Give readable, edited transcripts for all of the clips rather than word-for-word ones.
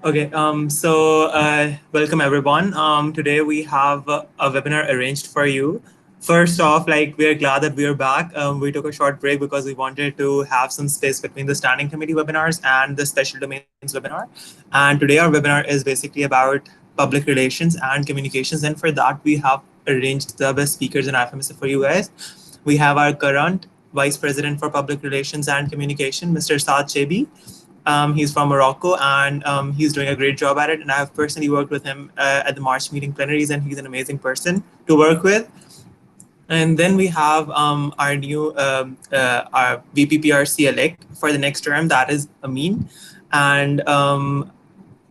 Okay, welcome everyone. Today we have a webinar arranged for you. First off, like we're glad that we are back. We took a short break because we wanted to have some space between the standing committee webinars and the special domains webinar. And today our webinar is basically about public relations and communications. And for that, we have arranged the best speakers in IFMSA for you guys. We have our current Vice President for Public Relations and Communication, Mr. Saad Chebi. He's from Morocco, and he's doing a great job at it. And I've personally worked with him at the March meeting plenaries, and he's an amazing person to work with. And then we have our new our VPPRC elect for the next term, that is Amin. And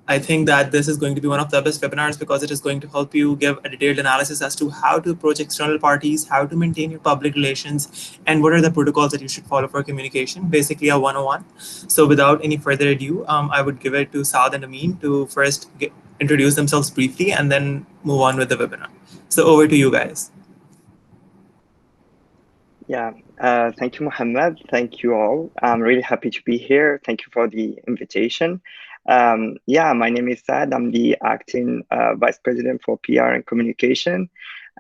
I think that this is going to be one of the best webinars because it is going to help you give a detailed analysis as to how to approach external parties, how to maintain your public relations, and what are the protocols that you should follow for communication, basically a 101. So without any further ado, I would give it to Saad and Amin to first introduce themselves briefly and then move on with the webinar. So over to you guys. Yeah, thank you, Mohammed. Thank you all. I'm really happy to be here. Thank you for the invitation. Yeah, my name is Saad. I'm the acting Vice President for PR and Communication.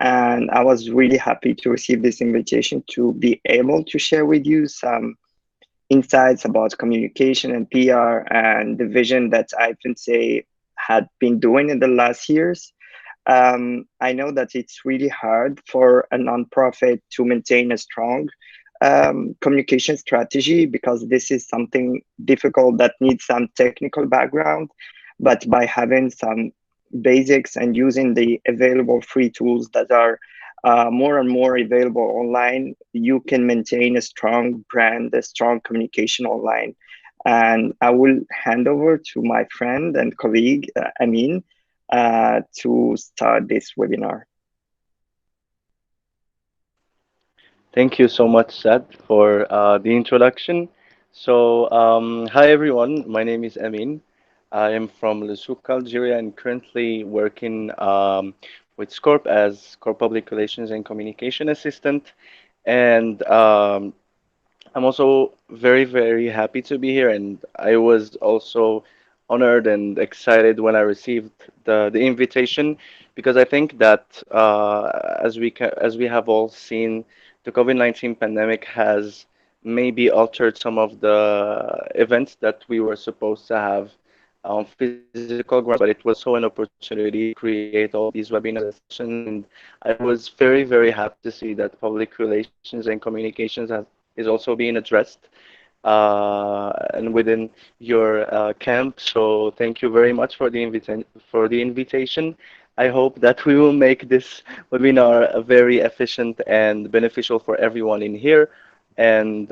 And I was really happy to receive this invitation to be able to share with you some insights about communication and PR and the vision that I can say had been doing in the last years. I know that it's really hard for a nonprofit to maintain a strong communication strategy because this is something difficult that needs some technical background. But by having some basics and using the available free tools that are more and more available online, you can maintain a strong brand, a strong communication online. And I will hand over to my friend and colleague, Amin, to start this webinar. Thank you so much, Sad, for the introduction. Hi everyone. My name is Amin. I am from Lesuk, Algeria, and currently working with Scorp as Core Public Relations and Communication Assistant. And I'm also very, very happy to be here, and I was also honored and excited when I received the invitation because I think that as we have all seen, the COVID-19 pandemic has maybe altered some of the events that we were supposed to have on physical ground, but it was also an opportunity to create all these webinars and sessions, and I was very, very happy to see that public relations and communications is also being addressed and within your camp. So thank you very much for the invitation. I hope that we will make this webinar very efficient and beneficial for everyone in here. And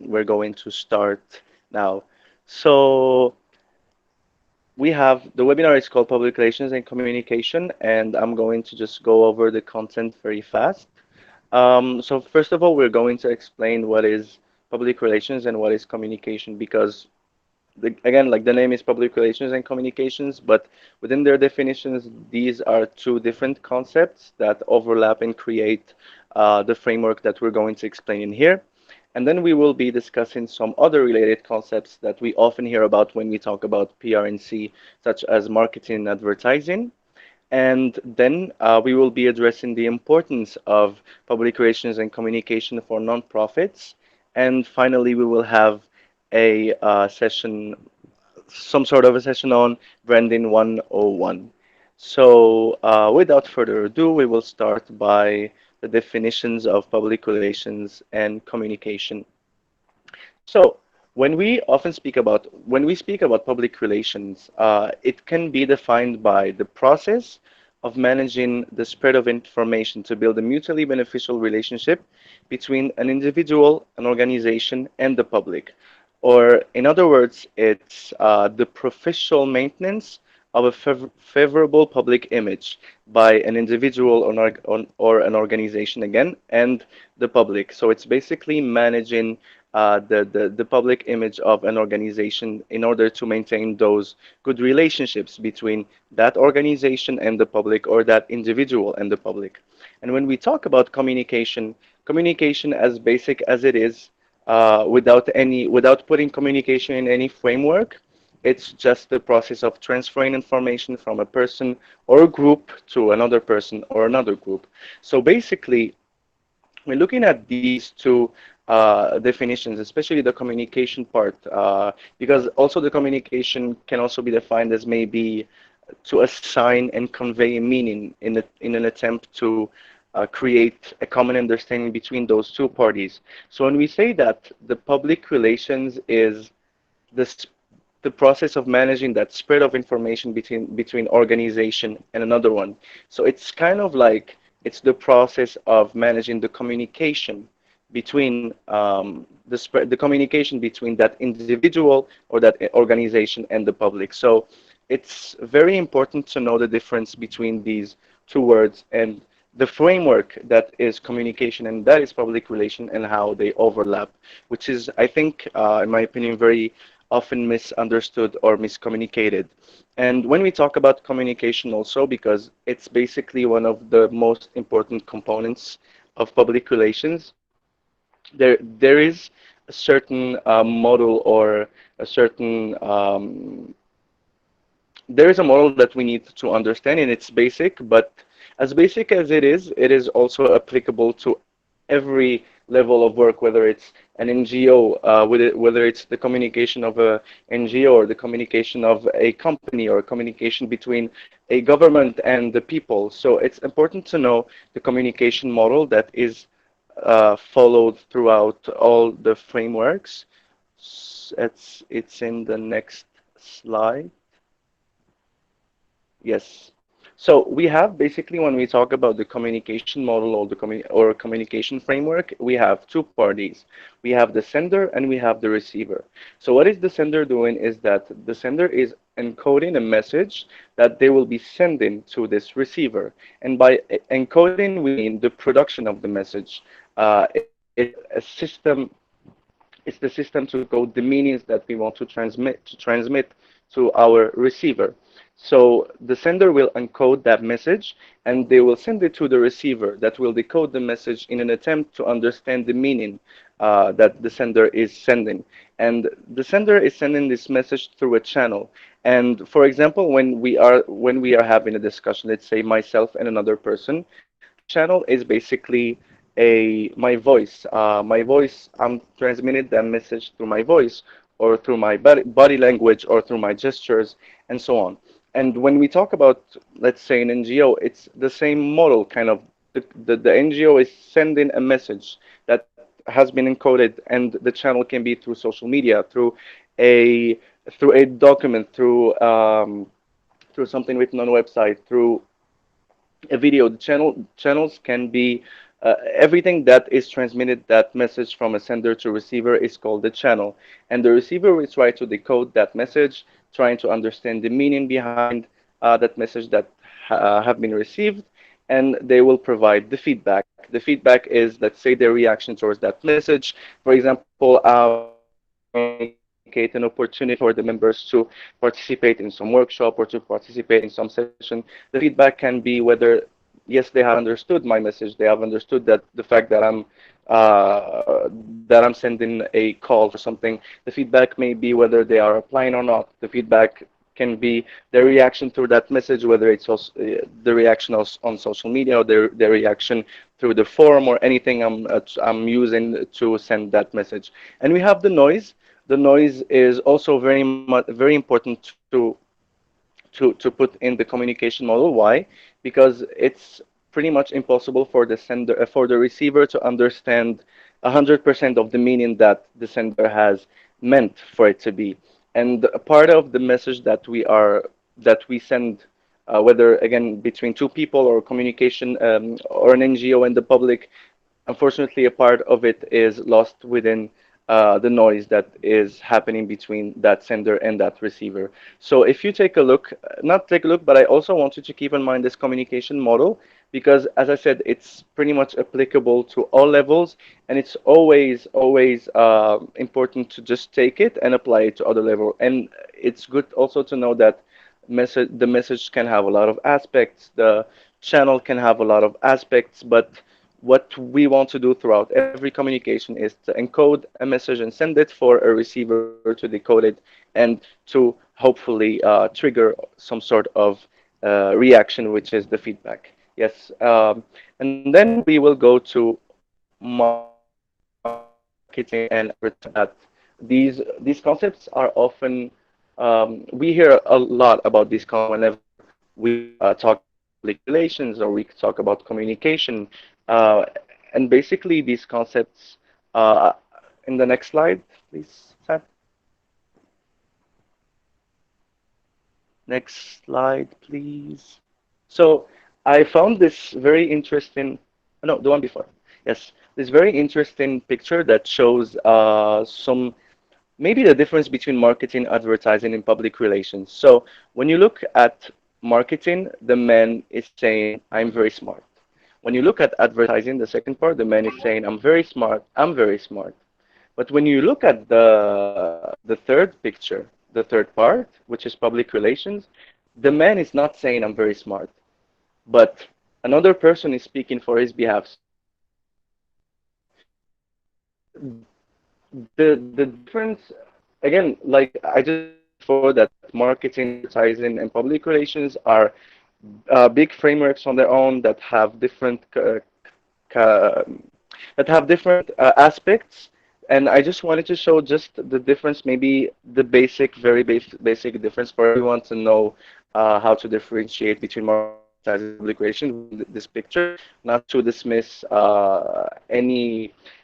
we're going to start now. So we have the webinar is called Public Relations and Communication, and I'm going to just go over the content very fast. So first of all, we're going to explain what is public relations and what is communication because again, like the name is public relations and communications, but within their definitions, these are two different concepts that overlap and create the framework that we're going to explain in here. And then we will be discussing some other related concepts that we often hear about when we talk about PR&C, such as marketing and advertising. And then we will be addressing the importance of public relations and communication for nonprofits. And finally, we will have a session, some sort of a session on branding 101. So without further ado, we will start by the definitions of public relations and communication. So when we speak about public relations, it can be defined by the process of managing the spread of information to build a mutually beneficial relationship between an individual, an organization, and the public. Or in other words, it's the professional maintenance of a favorable public image by an individual or an organization again, and the public. So it's basically managing the public image of an organization in order to maintain those good relationships between that organization and the public or that individual and the public. And when we talk about communication, communication as basic as it is, without putting communication in any framework, It's just the process of transferring information from a person or a group to another person or another group. So basically, we're looking at these two definitions, especially the communication part, because also the communication can also be defined as maybe to assign and convey a meaning in an attempt to create a common understanding between those two parties. So when we say that the public relations is the the process of managing that spread of information between organization and another one. So it's kind of like it's the process of managing the communication between the communication between that individual or that organization and the public. So it's very important to know the difference between these two words and the framework that is communication and that is public relation and how they overlap, which is, I think, in my opinion, very often misunderstood or miscommunicated. And when we talk about communication also, because it's basically one of the most important components of public relations, there is a certain model or a certain there is a model that we need to understand, and it's basic, but as basic as it is also applicable to every level of work, whether it's an NGO, whether it's the communication of a NGO or the communication of a company or communication between a government and the people. So it's important to know the communication model that is followed throughout all the frameworks. It's in the next slide. Yes. So we have basically when we talk about the communication model or the communication framework, we have two parties. We have the sender and we have the receiver. So what is the sender doing is that the sender is encoding a message that they will be sending to this receiver. And by encoding, we mean the production of the message. It's the system to code the meanings that we want to transmit to our receiver. So the sender will encode that message and they will send it to the receiver that will decode the message in an attempt to understand the meaning that the sender is sending. And the sender is sending this message through a channel. And for example, when we are having a discussion, let's say myself and another person, the channel is basically a my voice. My voice, I'm transmitting that message through my voice or through my body language or through my gestures and so on. And when we talk about, let's say, an NGO, it's the same model, kind of. The NGO is sending a message that has been encoded, and the channel can be through social media, a through a document, through something written on a website, through a video. The channels can be everything that is transmitted. That message from a sender to receiver is called the channel, and the receiver will try to decode that message, trying to understand the meaning behind that message that have been received, and they will provide the feedback. The feedback is, let's say, their reaction towards that message. For example, we communicate an opportunity for the members to participate in some workshop or to participate in some session. The feedback can be whether yes, they have understood my message. They have understood that the fact that I'm sending a call for something. The feedback may be whether they are applying or not. The feedback can be their reaction through that message, whether it's also, the reaction on social media or their reaction through the forum or anything I'm using to send that message. And we have the noise. The noise is also very important to put in the communication model. Why? Because it's pretty much impossible for the receiver to understand 100% of the meaning that the sender has meant for it to be. And a part of the message that we send, whether again between two people or communication or an NGO and the public, unfortunately, a part of it is lost within the noise that is happening between that sender and that receiver. So if you take a look, not take a look, but I also want you to keep in mind this communication model because, as I said, it's pretty much applicable to all levels, and it's always important to just take it and apply it to other level. And it's good also to know that the message can have a lot of aspects, the channel can have a lot of aspects, but what we want to do throughout every communication is to encode a message and send it for a receiver to decode it and to hopefully trigger some sort of reaction, which is the feedback. Yes, and then we will go to marketing and advertising. These concepts are often we hear a lot about these concepts whenever we talk about public relations or we talk about communication. Uh, and basically, these concepts, uh, in the next slide, please, Sam. Next slide, please. So I found this very interesting, no, the one before. Yes, this very interesting picture that shows some maybe the difference between marketing, advertising, and public relations. So when you look at marketing, the man is saying, I'm very smart. When you look at advertising, the second part, the man is saying, I'm very smart, I'm very smart. But when you look at the third picture, the third part, which is public relations, the man is not saying I'm very smart, but another person is speaking for his behalf, saying I'm very smart. So the difference, again, like I just mentioned before, that marketing, advertising, and public relations are big frameworks on their own that have different ca- aspects. And I just wanted to show just the difference, maybe the basic, very basic difference for everyone to know how to differentiate between marketing, advertising, and public relations within this picture, not to dismiss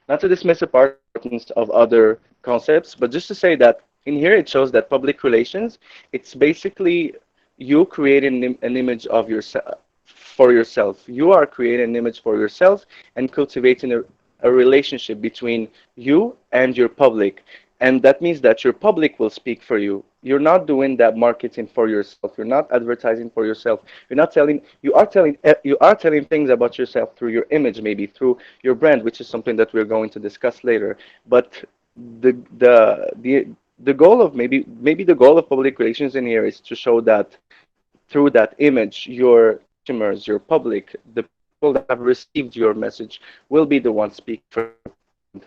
not to dismiss apart the importance of other concepts, but just to say that in here it shows that public relations, it's basically you creating an image of yourself for yourself. You are creating an image for yourself and cultivating a relationship between you and your public. And that means that your public will speak for you. You're not doing that marketing for yourself. You're not advertising for yourself. You're not telling, you are telling things about yourself through your image, maybe through your brand, which is something that we're going to discuss later. But the the the the goal of maybe the goal of public relations in here is to show that through that image, your customers, your public, the people that have received your message will be the ones speaking for you and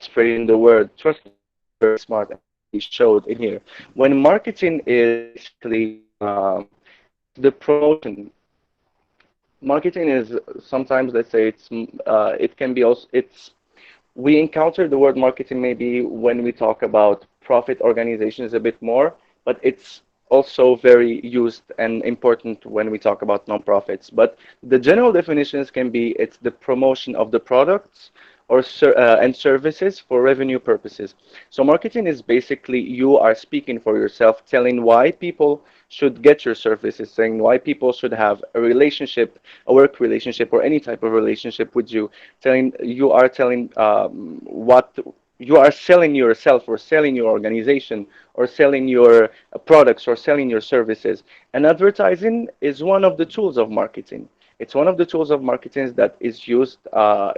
spreading the word. Trust me, I'm very smart, as we showed in here. When marketing is basically it's the promotion. Marketing is sometimes, let's say, it can be also it's we encounter the word marketing maybe when we talk about profit organizations a bit more, but it's also very used and important when we talk about nonprofits. But the general definitions can be it's the promotion of the products and services for revenue purposes. So marketing is basically you are speaking for yourself, telling why people should get your services, saying why people should have a relationship, a work relationship, or any type of relationship with you. Telling what you are selling yourself or selling your organization or selling your products or selling your services. And advertising is one of the tools of marketing. It's one of the tools of marketing that is used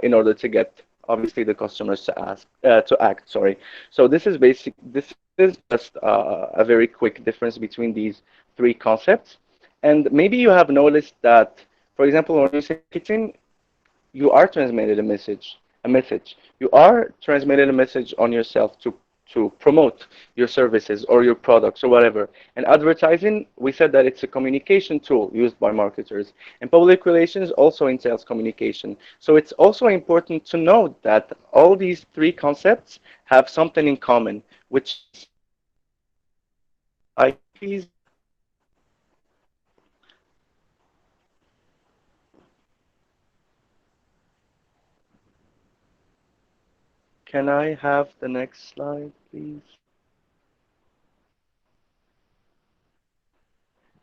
in order to get obviously the customers to act. Sorry. So this is basic. This is just a very quick difference between these three concepts. And maybe you have noticed that, for example, when you say marketing, you are transmitted a message. You are transmitted a message on yourself to promote your services or your products or whatever. And advertising, we said that it's a communication tool used by marketers. And public relations also entails communication. So it's also important to note that all these three concepts have something in common, which is next slide, please. Can I have the next slide, please?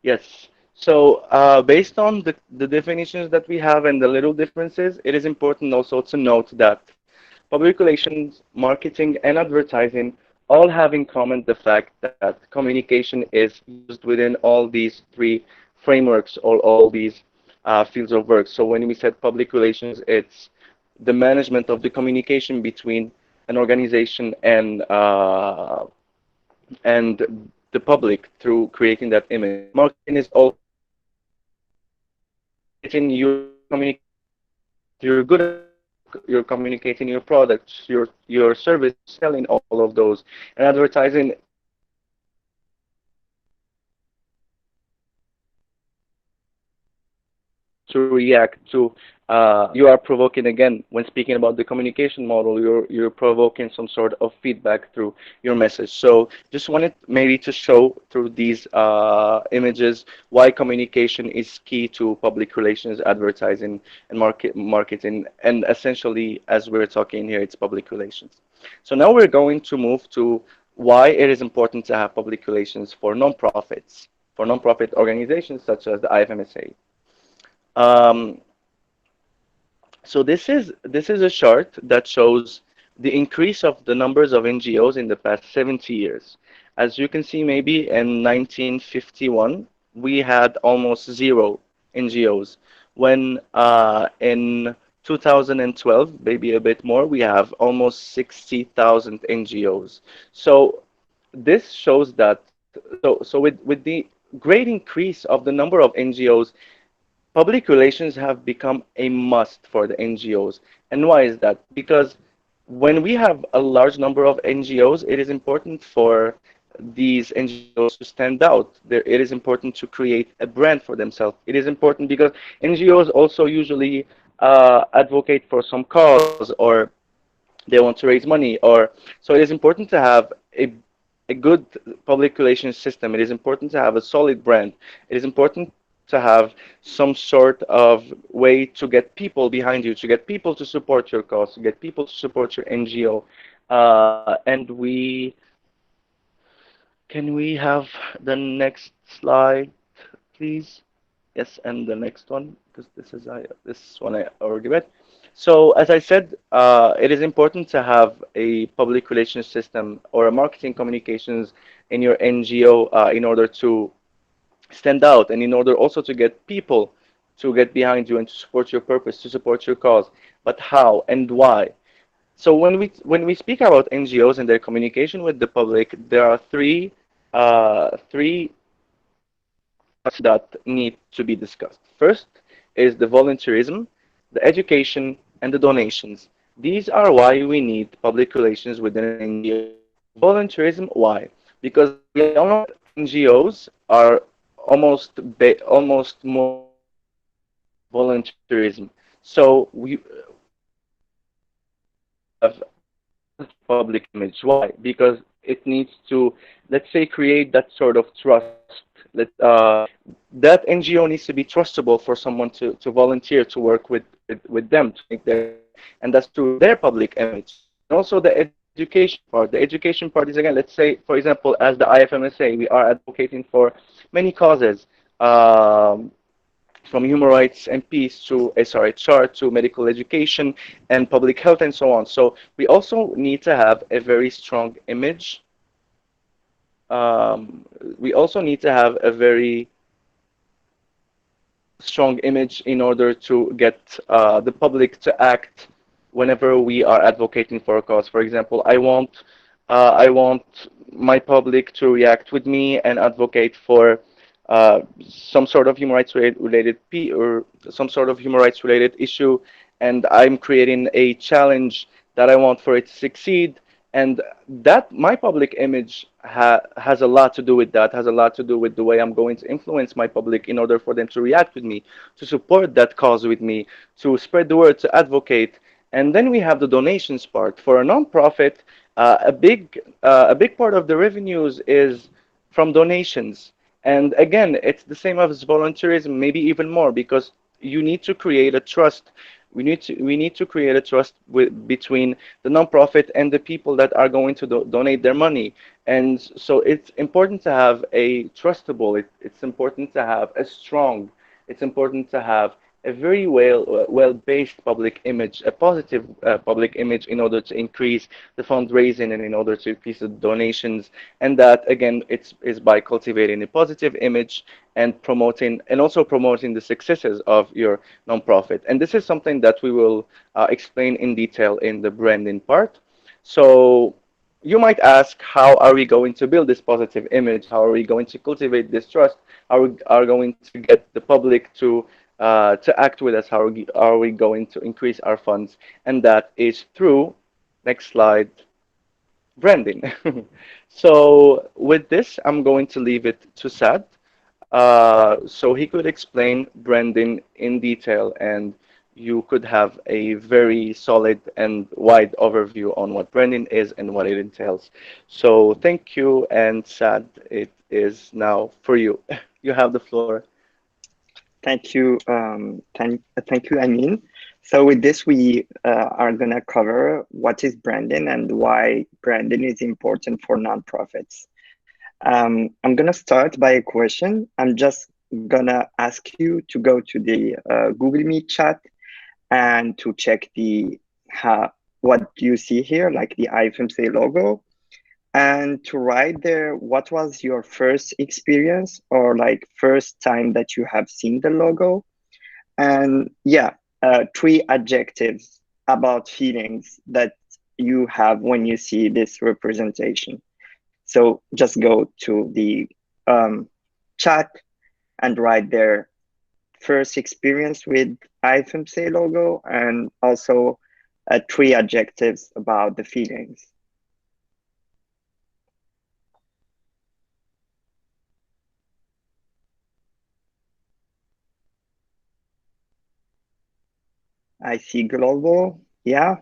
Yes. So, based on the definitions that we have and the little differences, it is important also to note that public relations, marketing, and advertising all have in common the fact that communication is used within all these three frameworks or all these fields of work. So, when we said public relations, it's the management of the communication between an organization and the public through creating that image. And marketing is also communicating your communicating that you're good at it. You're communicating your products, your service, selling all of those. And advertising is to react to. You are provoking again when speaking about the communication model. You're provoking some sort of feedback through your message. So just wanted maybe to show through these images why communication is key to public relations, advertising, and marketing, and essentially, as we're talking here, it's public relations. So now we're going to move to why it is important to have public relations for nonprofits, for nonprofit organizations such as the IFMSA. Um, so this is a chart that shows the increase of the numbers of NGOs in the past 70 years. As you can see, maybe in 1951 we had almost zero NGOs. When in 2012, maybe a bit more, we have almost 60,000 NGOs. So this shows that so with the great increase of the number of NGOs, public relations have become a must for the NGOs. And why is that? Because when we have a large number of NGOs, it is important for these NGOs to stand out. It is important to create a brand for themselves. It is important because NGOs also usually advocate for some cause, or they want to raise money, or so it is important to have a good public relations system. It is important to have a solid brand. It is important to have some sort of way to get people behind you, to get people to support your cause, to get people to support your NGO. And we can we have the next slide, please? Yes, and the next one, because this one I already read. So as I said, it is important to have a public relations system or a marketing communications in your NGO in order to stand out and in order also to get people to get behind you and to support your purpose, to support your cause. But how and why? So when we speak about NGOs and their communication with the public, there are three parts that need to be discussed. First is the volunteerism, the education, and the donations. These are why we need public relations within an NGO. Volunteerism, why? Because we all know that NGOs are almost more based on volunteerism. So we have a positive public image. Why? Because it needs to, let's say, create that sort of trust. That NGO needs to be trustable for someone to volunteer to work with them to make their cause, and that's through their public image. And also the education part. The education part is, again, let's say, for example, as the IFMSA, we are advocating for many causes. Um, from human rights and peace to SRHR to medical education and public health and so on. So we also need to have a very strong image. We also need to have a very strong image in order to get the public to act whenever we are advocating for a cause. For example, I want my public to react with me and advocate for some sort of human rights related or some sort of human rights related issue, and I'm creating a challenge that I want for it to succeed. And that my public image has a lot to do with that, has a lot to do with the way I'm going to influence my public in order for them to react with me, to support that cause with me, to spread the word, to advocate. And then we have the donations part. For a nonprofit, a big part of the revenues is from donations. And again, it's the same as volunteerism, maybe even more, because you need to create a trust. We need to create a trust between the nonprofit and the people that are going to donate their money. And so it's important to have a trustable. It's important to have a strong. It's important to have a very well-based public image, a positive public image, in order to increase the fundraising and in order to increase the donations. And that, again, it's is by cultivating a positive image and promoting, and also promoting the successes of your nonprofit. And this is something that we will explain in detail in the branding part. So you might ask, how are we going to build this positive image? How are we going to cultivate this trust? How we are going to get the public to act with us? How are we going to increase our funds? And that is through, next slide, branding. So with this, I'm going to leave it to Sad. So he could explain branding in detail, and you could have a very solid and wide overview on what branding is and what it entails. So thank you, and Sad, it is now for you. You have the floor. Thank you. Thank you, Amin. So with this, we are gonna cover what is branding and why branding is important for nonprofits. I'm gonna start by a question. I'm just gonna ask you to go to the Google Meet chat and to check the what you see here, like the IFMSA logo, and to write there what was your first experience or like first time that you have seen the logo, and yeah, three adjectives about feelings that you have when you see this representation. So just go to the um, chat and write their first experience with IFMSA logo, and also three adjectives about the feelings. I see global, yeah.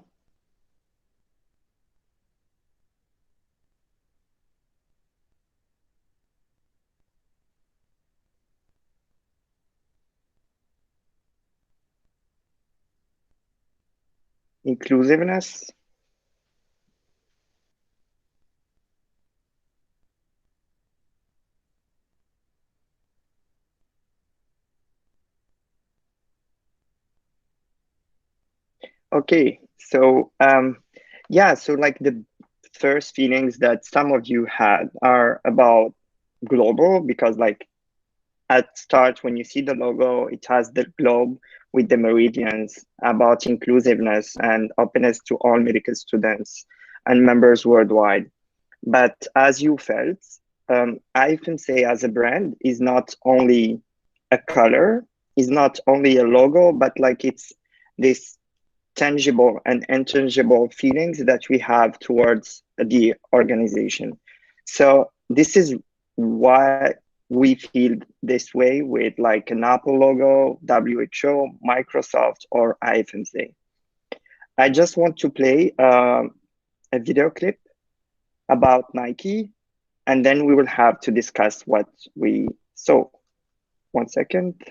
Inclusiveness, okay. So yeah, so like the first feelings that some of you had are about global, because like at start when you see the logo, it has the globe with the meridians, about inclusiveness and openness to all medical students and members worldwide. But as you felt, I can say as a brand is not only a color, is not only a logo, but like it's this tangible and intangible feelings that we have towards the organization. So this is why we feel this way with like an Apple logo, WHO, Microsoft, or IFMSA. I just want to play a video clip about Nike, and then we will have to discuss what we saw. 1 second.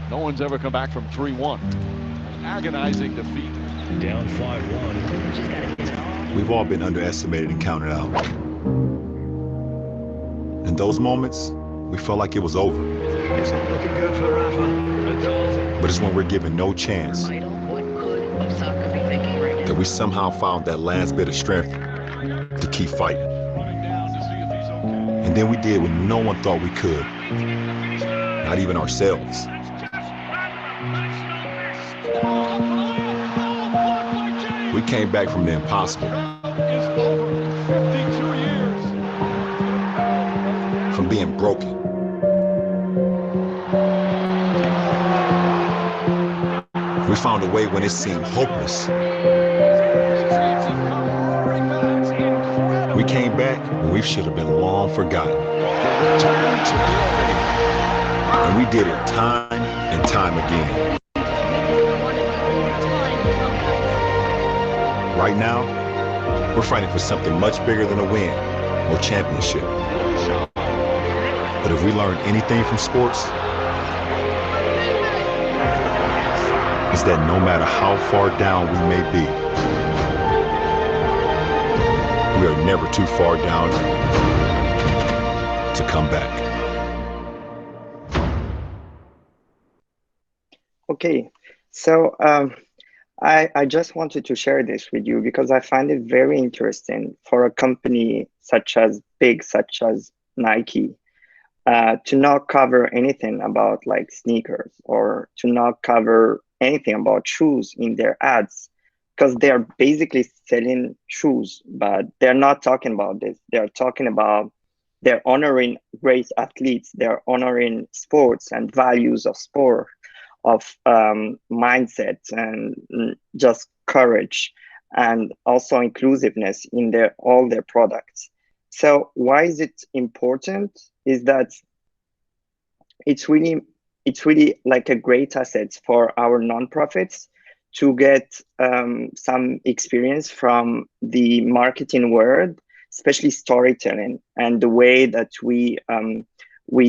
No one's ever come back from 3-1. An agonizing defeat. Down 5-1. We've all been underestimated and counted out. In those moments, we felt like it was over. It's not looking good for Rafa. But it's when we're given no chance that we somehow found that last bit of strength to keep fighting. And then we did what no one thought we could, not even ourselves. We came back from the impossible. From being broken. We found a way when it seemed hopeless. We came back when we should have been long forgotten. And we did it time and time again. Right now, we're fighting for something much bigger than a win or championship. But if we learn anything from sports, it's that no matter how far down we may be, we are never too far down to come back. Okay, so I just wanted to share this with you because I find it very interesting for a company such as Nike to not cover anything about like sneakers, or to not cover anything about shoes in their ads, because they're basically selling shoes, but they're not talking about this. They're talking about, they're honoring great athletes, they're honoring sports and values of sport, of mindsets, and just courage, and also inclusiveness in their all their products. So why is it important? Is that it's really like a great asset for our nonprofits to get some experience from the marketing world, especially storytelling and the way that we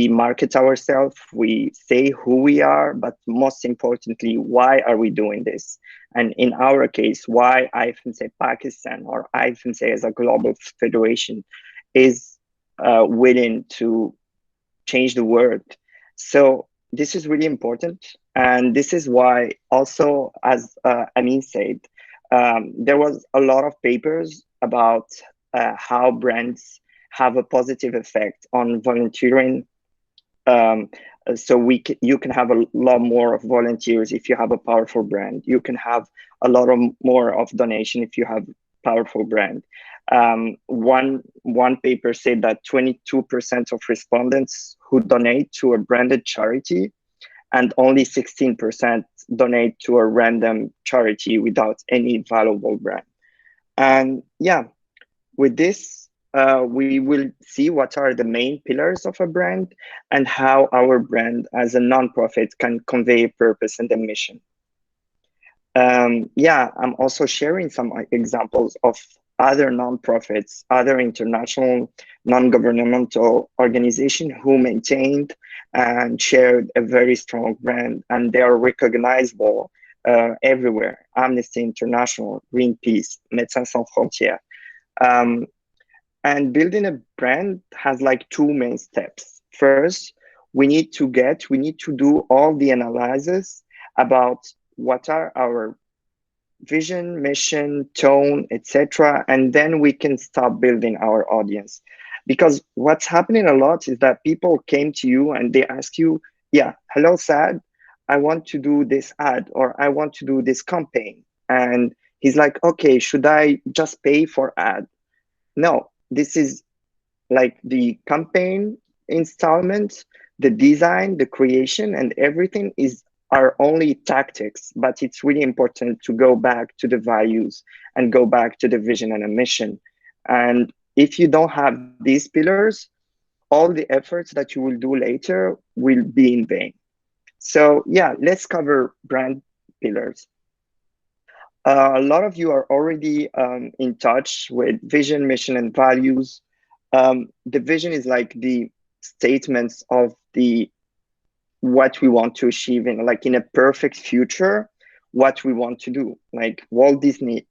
market ourselves, we say who we are, but most importantly, why are we doing this? And in our case, why IFMSA-Pakistan or IFMSA as a global federation is willing to change the world. So this is really important. And this is why also, as Amin said, there was a lot of papers about how brands have a positive effect on volunteering. So you can have a lot more of volunteers if you have a powerful brand. You can have a lot of more of donation if you have powerful brand. One paper said that 22% of respondents who donate to a branded charity and only 16% donate to a random charity without any valuable brand. And yeah, with this, we will see what are the main pillars of a brand and how our brand as a nonprofit can convey purpose and a mission. Yeah, I'm also sharing some examples of other nonprofits, other international non-governmental organizations who maintained and shared a very strong brand, and they are recognizable everywhere. Amnesty International, Greenpeace, Médecins Sans Frontières. And building a brand has like two main steps. First, we need to do all the analysis about what are our vision, mission, tone, etc. And then we can start building our audience. Because what's happening a lot is that people came to you and they ask you, yeah, hello, Sad, I want to do this ad or I want to do this campaign. And he's like, okay, should I just pay for ad? No, this is like the campaign installment, the design, the creation, and everything is are only tactics, but it's really important to go back to the values and go back to the vision and a mission. And if you don't have these pillars, all the efforts that you will do later will be in vain. So yeah, let's cover brand pillars. A lot of you are already in touch with vision, mission, and values. The vision is like the statements of the what we want to achieve in like in a perfect future, what we want to do. Like Walt Disney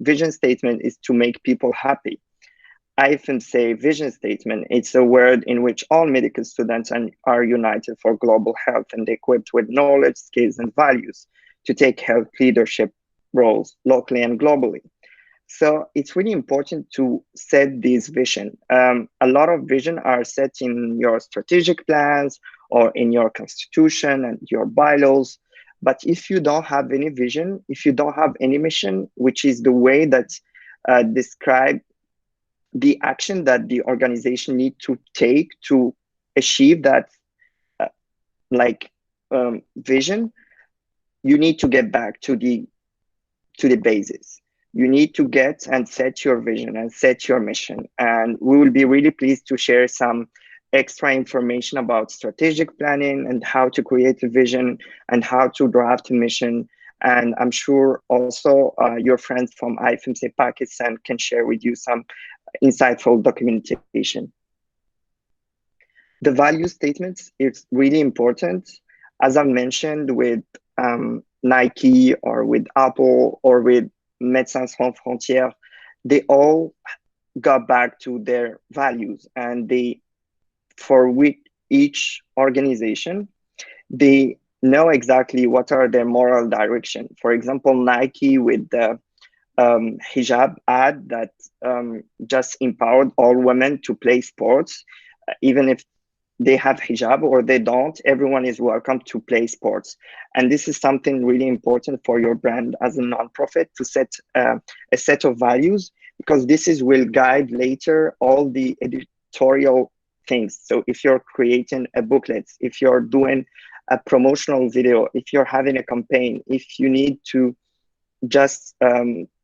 vision statement is to make people happy. I often say vision statement, it's a word in which all medical students are united for global health and equipped with knowledge, skills, and values to take health leadership roles locally and globally. So it's really important to set this vision. A lot of vision are set in your strategic plans or in your constitution and your bylaws. But if you don't have any vision, if you don't have any mission, which is the way that describe the action that the organization need to take to achieve that vision, you need to get back to the basis. You need to get and set your vision and set your mission. And we will be really pleased to share some extra information about strategic planning and how to create a vision and how to draft a mission. And I'm sure also your friends from IFMSA-Pakistan can share with you some insightful documentation. The value statements, it's really important. As I mentioned with Nike or with Apple or with Médecins Sans Frontières, they all got back to their values, and for each organization, they know exactly what are their moral direction. For example, Nike with the hijab ad that just empowered all women to play sports, even if they have hijab or they don't, everyone is welcome to play sports. And this is something really important for your brand as a nonprofit to set a set of values, because this will guide later all the editorial things. So if you're creating a booklet, if you're doing a promotional video, if you're having a campaign, if you need to just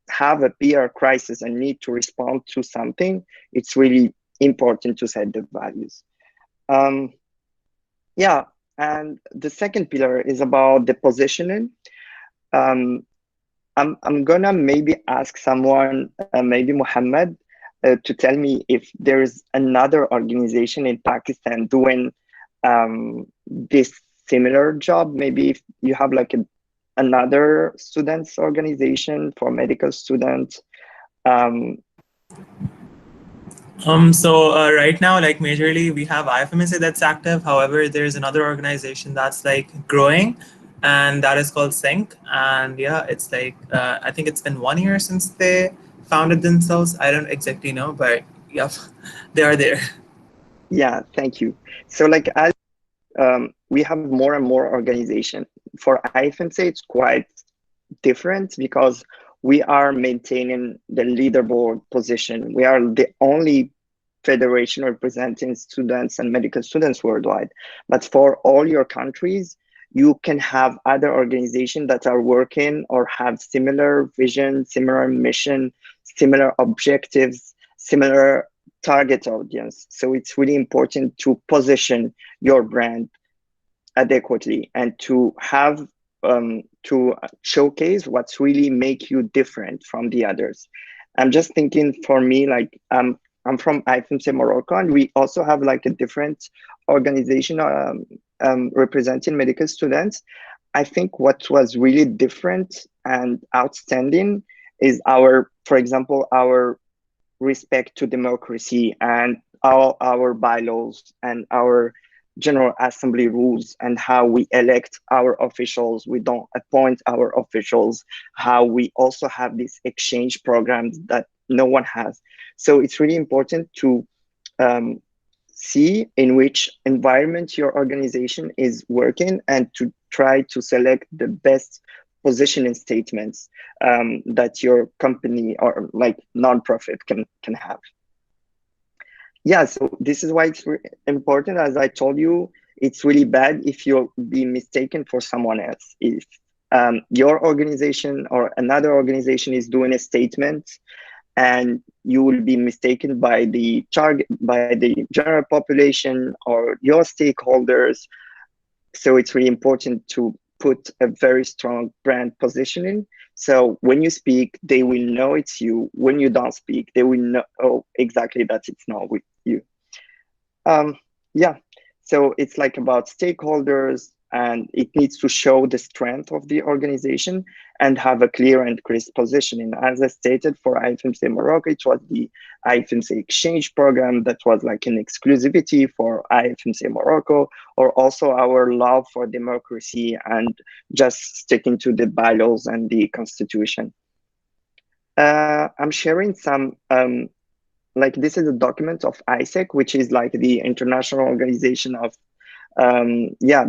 have a PR crisis and need to respond to something, it's really important to set the values. Yeah, and the second pillar is about the positioning. Um, I'm gonna maybe ask someone, maybe Muhammad, to tell me if there is another organization in Pakistan doing this similar job. Maybe if you have like another students organization for medical students. Um, So right now, like majorly, we have IFMSA that's active. However, there's another organization that's like growing, and that is called Sync. And yeah, it's like I think it's been 1 year since they founded themselves. I don't exactly know, but yeah, they are there. yeah, thank you. So like as we have more and more organization. For IFMSA, it's quite different because we are maintaining the leaderboard position. We are the only federation representing students and medical students worldwide. But for all your countries, you can have other organizations that are working or have similar vision, similar mission, similar objectives, similar target audience. So it's really important to position your brand adequately and to have to showcase what's really make you different from the others. I'm just thinking for me, like I'm from IFMSA Morocco, and we also have like a different organization representing medical students. I think what was really different and outstanding is our, for example, our respect to democracy and all our bylaws and our General Assembly rules and how we elect our officials. We don't appoint our officials, how we also have these exchange programs that no one has. So it's really important to um, see in which environment your organization is working and to try to select the best positioning statements that your company or like nonprofit can have. Yeah, so this is why it's important. As I told you, it's really bad if you'll be mistaken for someone else. If your organization or another organization is doing a statement and you will be mistaken by the target, by the general population or your stakeholders. So it's really important to put a very strong brand positioning. So when you speak, they will know it's you. When you don't speak, they will know exactly that it's not with you. Um, yeah, so it's like about stakeholders, and it needs to show the strength of the organization and have a clear and crisp positioning. As I stated, for IFMSA Morocco, it was the IFMSA exchange program that was like an exclusivity for IFMSA Morocco, or also our love for democracy and just sticking to the bylaws and the constitution. I'm sharing some like this is a document of ISEC, which is like the international organization of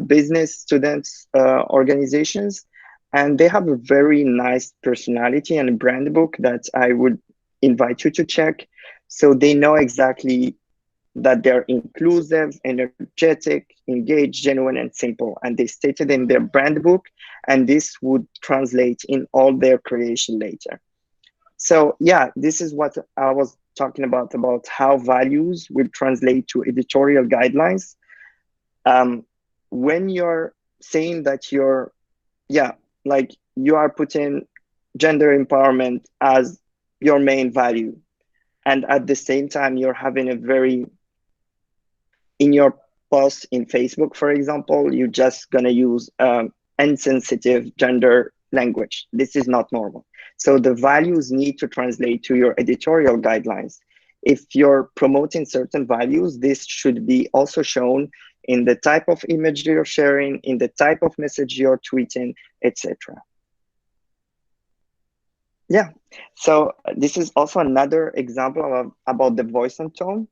business students organizations, and they have a very nice personality and a brand book that I would invite you to check. So they know exactly that they're inclusive, energetic, engaged, genuine, and simple. And they stated in their brand book, and this would translate in all their creation later. So yeah, this is what I was talking about how values will translate to editorial guidelines. Um, when you're saying that you're, yeah, like you are putting gender empowerment as your main value, and at the same time you're having a very, in your post in Facebook, for example, you're just gonna use insensitive gender language. This is not normal. So the values need to translate to your editorial guidelines. If you're promoting certain values, this should be also shown in the type of image you're sharing, in the type of message you're tweeting, etc. Yeah, so this is also another example of about the voice and tone.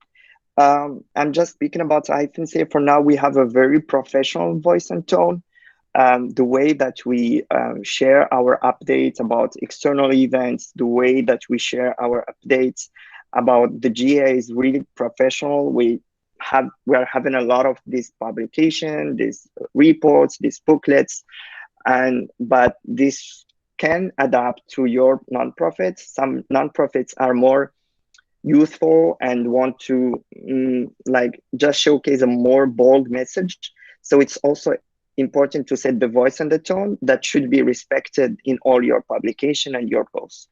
I'm just speaking about IFNC. For now, we have a very professional voice and tone. The way that we share our updates about external events, the way that we share our updates about the GA is really professional. We're having a lot of this publication, these reports, these booklets, but this can adapt to your nonprofits. Some nonprofits are more youthful and want to like just showcase a more bold message. So it's also important to set the voice and the tone that should be respected in all your publication and your posts.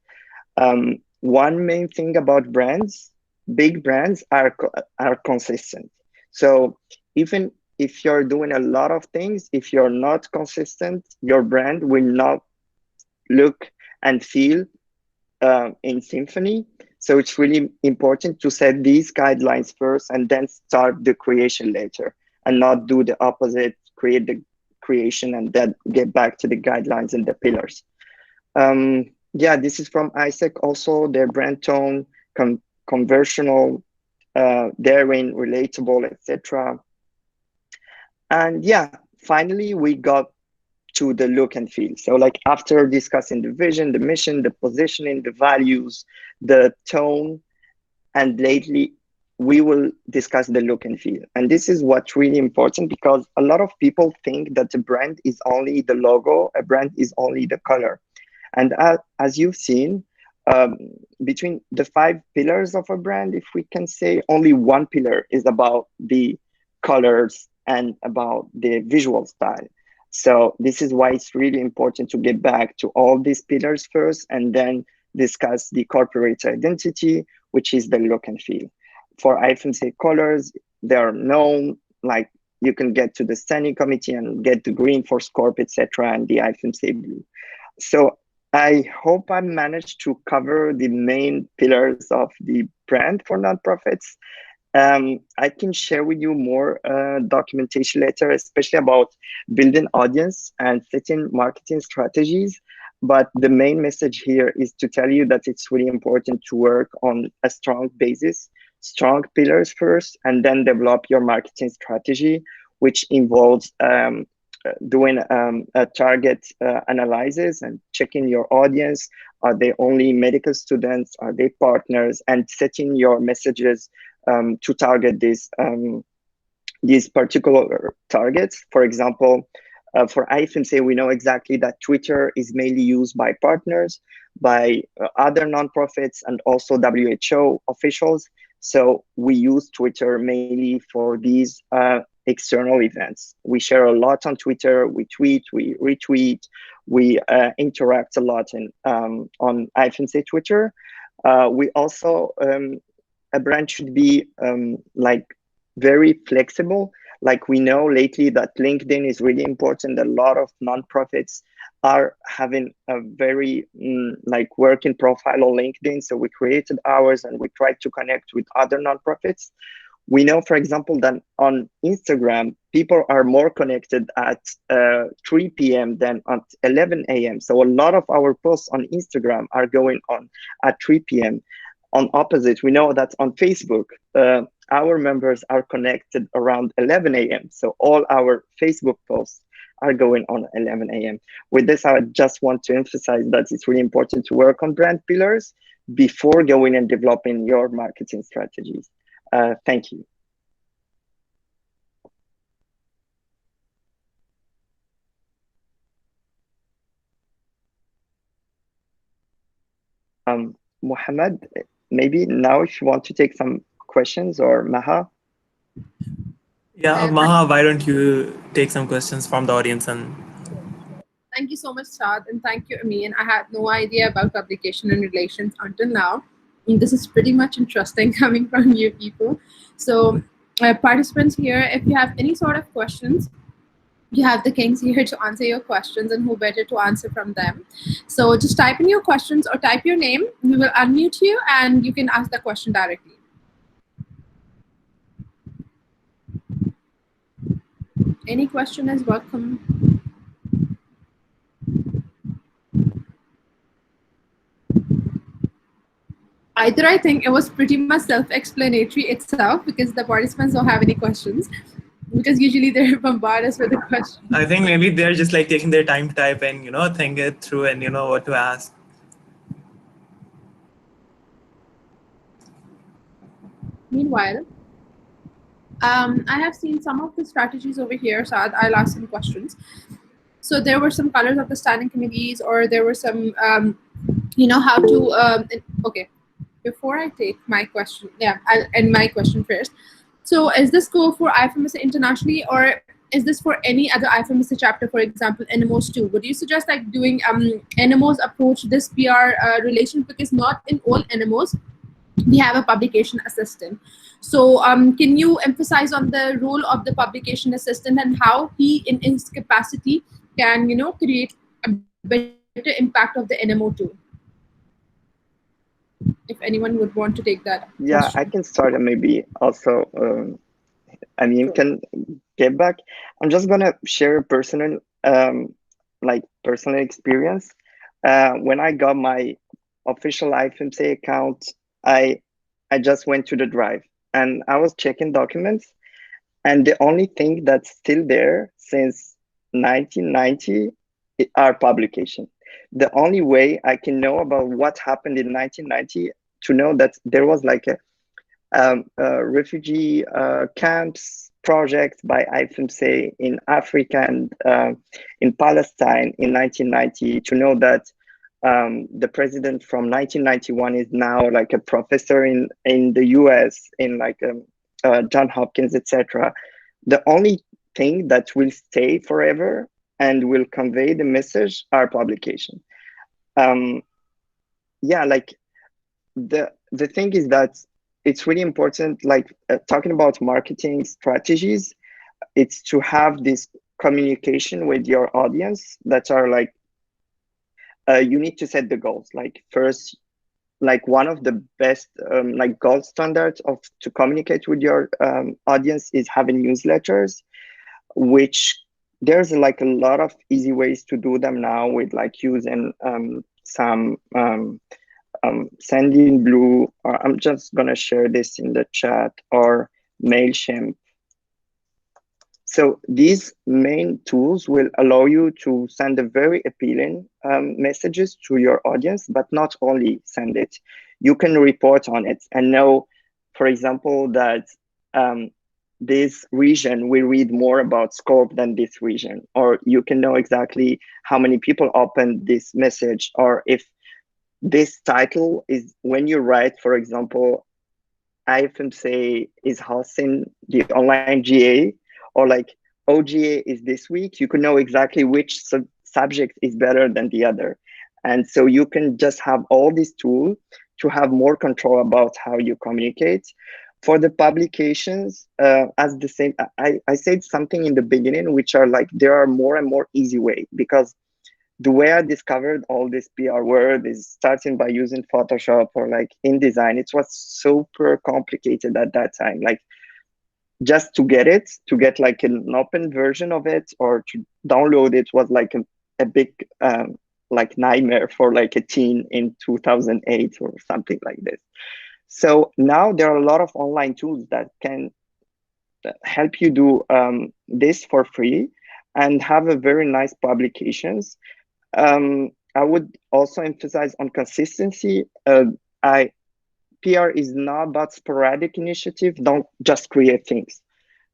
One main thing about brands, big brands are consistent. So even if you're doing a lot of things, if you're not consistent, your brand will not look and feel in symphony. So it's really important to set these guidelines first and then start the creation later, and not do the opposite, create the creation and then get back to the guidelines and the pillars. Yeah, this is from ISEC also, their brand tone, conversational, daring, relatable, etc. And yeah, finally, we got to the look and feel. So like after discussing the vision, the mission, the positioning, the values, the tone, and lately we will discuss the look and feel. And this is what's really important, because a lot of people think that the brand is only the logo, a brand is only the color. And as you've seen, um, between the 5 pillars of a brand, if we can say, only one pillar is about the colors and about the visual style. So this is why it's really important to get back to all these pillars first and then discuss the corporate identity, which is the look and feel. For IFMSA colors, they are known, like you can get to the standing committee and get the green for Scorp, etc., and the IFMSA blue. So I hope I managed to cover the main pillars of the brand for nonprofits. I can share with you more documentation later, especially about building audience and setting marketing strategies. But the main message here is to tell you that it's really important to work on a strong basis, strong pillars first, and then develop your marketing strategy, which involves doing a target analysis and checking your audience. Are they only medical students? Are they partners? And setting your messages to target these particular targets. For example, for IFMSA, we know exactly that Twitter is mainly used by partners, by other nonprofits, and also WHO officials. So we use Twitter mainly for these external events. We share a lot on Twitter. We tweet, we retweet, we interact a lot on IFMSA Twitter. We also a brand should be like very flexible. Like we know lately that LinkedIn is really important. A lot of nonprofits are having a very like working profile on LinkedIn. So we created ours and we tried to connect with other nonprofits. We know, for example, that on Instagram, people are more connected at 3 p.m. than at 11 a.m. So a lot of our posts on Instagram are going on at 3 p.m. On opposite, we know that on Facebook, our members are connected around 11 a.m. So all our Facebook posts are going on 11 a.m. With this, I just want to emphasize that it's really important to work on brand pillars before going and developing your marketing strategies. Thank you. Mohammed, maybe now if you want to take some questions, or Maha. Yeah, Maha, why don't you take some questions from the audience? And thank you so much, Saad, and thank you, Amin. I had no idea about publication and relations until now. And this is pretty much interesting coming from you people. So, participants here, if you have any sort of questions, you have the kings here to answer your questions, and who better to answer from them. So just type in your questions or type your name. We will unmute you and you can ask the question directly. Any question is welcome. Either I think it was pretty much self-explanatory itself because the participants don't have any questions, because usually they bombard us with the question. I think maybe they're just like taking their time to type and think it through and what to ask. Meanwhile, I have seen some of the strategies over here, so I'll ask some questions. So there were some colors of the standing committees, or there were some, how to. Okay, before I take my question, yeah, I'll end my question first. So is this go for IFMSA internationally, or is this for any other IFMSA chapter, for example, NMOs too? Would you suggest like doing NMOs approach this PR relation, because not in all NMOs we have a publication assistant. So can you emphasize on the role of the publication assistant and how he in his capacity can create a better impact of the NMO too? If anyone would want to take that Yeah, question. I can start and maybe also I mean Sure. can get back. I'm just gonna share a personal personal experience. When I got my official IFMSA account, I I just went to the drive and I was checking documents, and the only thing that's still there since 1990 are publication. The only way I can know about what happened in 1990 to know that there was like a refugee camps project by IFMSA in Africa and in Palestine in 1990, to know that the president from 1991 is now like a professor in the US in like John Hopkins, etc. The only thing that will stay forever and will convey the message are publication. Um, yeah, like the thing is that it's really important, like talking about marketing strategies, it's to have this communication with your audience that are like you need to set the goals. Like first, like one of the best like gold standards of to communicate with your audience is having newsletters, which there's like a lot of easy ways to do them now with like using some Sending Blue, or I'm just gonna share this in the chat, or MailChimp. So these main tools will allow you to send a very appealing messages to your audience, but not only send it. You can report on it and know, for example, that this region will read more about scope than this region, or you can know exactly how many people opened this message, or if this title is when you write, for example, IFMSA is hosting the online GA, or like OGA is this week, you can know exactly which subject is better than the other. And so you can just have all these tools to have more control about how you communicate. For the publications, as the same, I said something in the beginning, which are like, there are more and more easy way, because the way I discovered all this PR word is starting by using Photoshop or like InDesign. It was super complicated at that time. Like just to get it, to get like an open version of it or to download it was like a big like nightmare for like a teen in 2008 or something like this. So now there are a lot of online tools that can help you do this for free and have a very nice publications. I would also emphasize on consistency. PR is not about sporadic initiative. Don't just create things.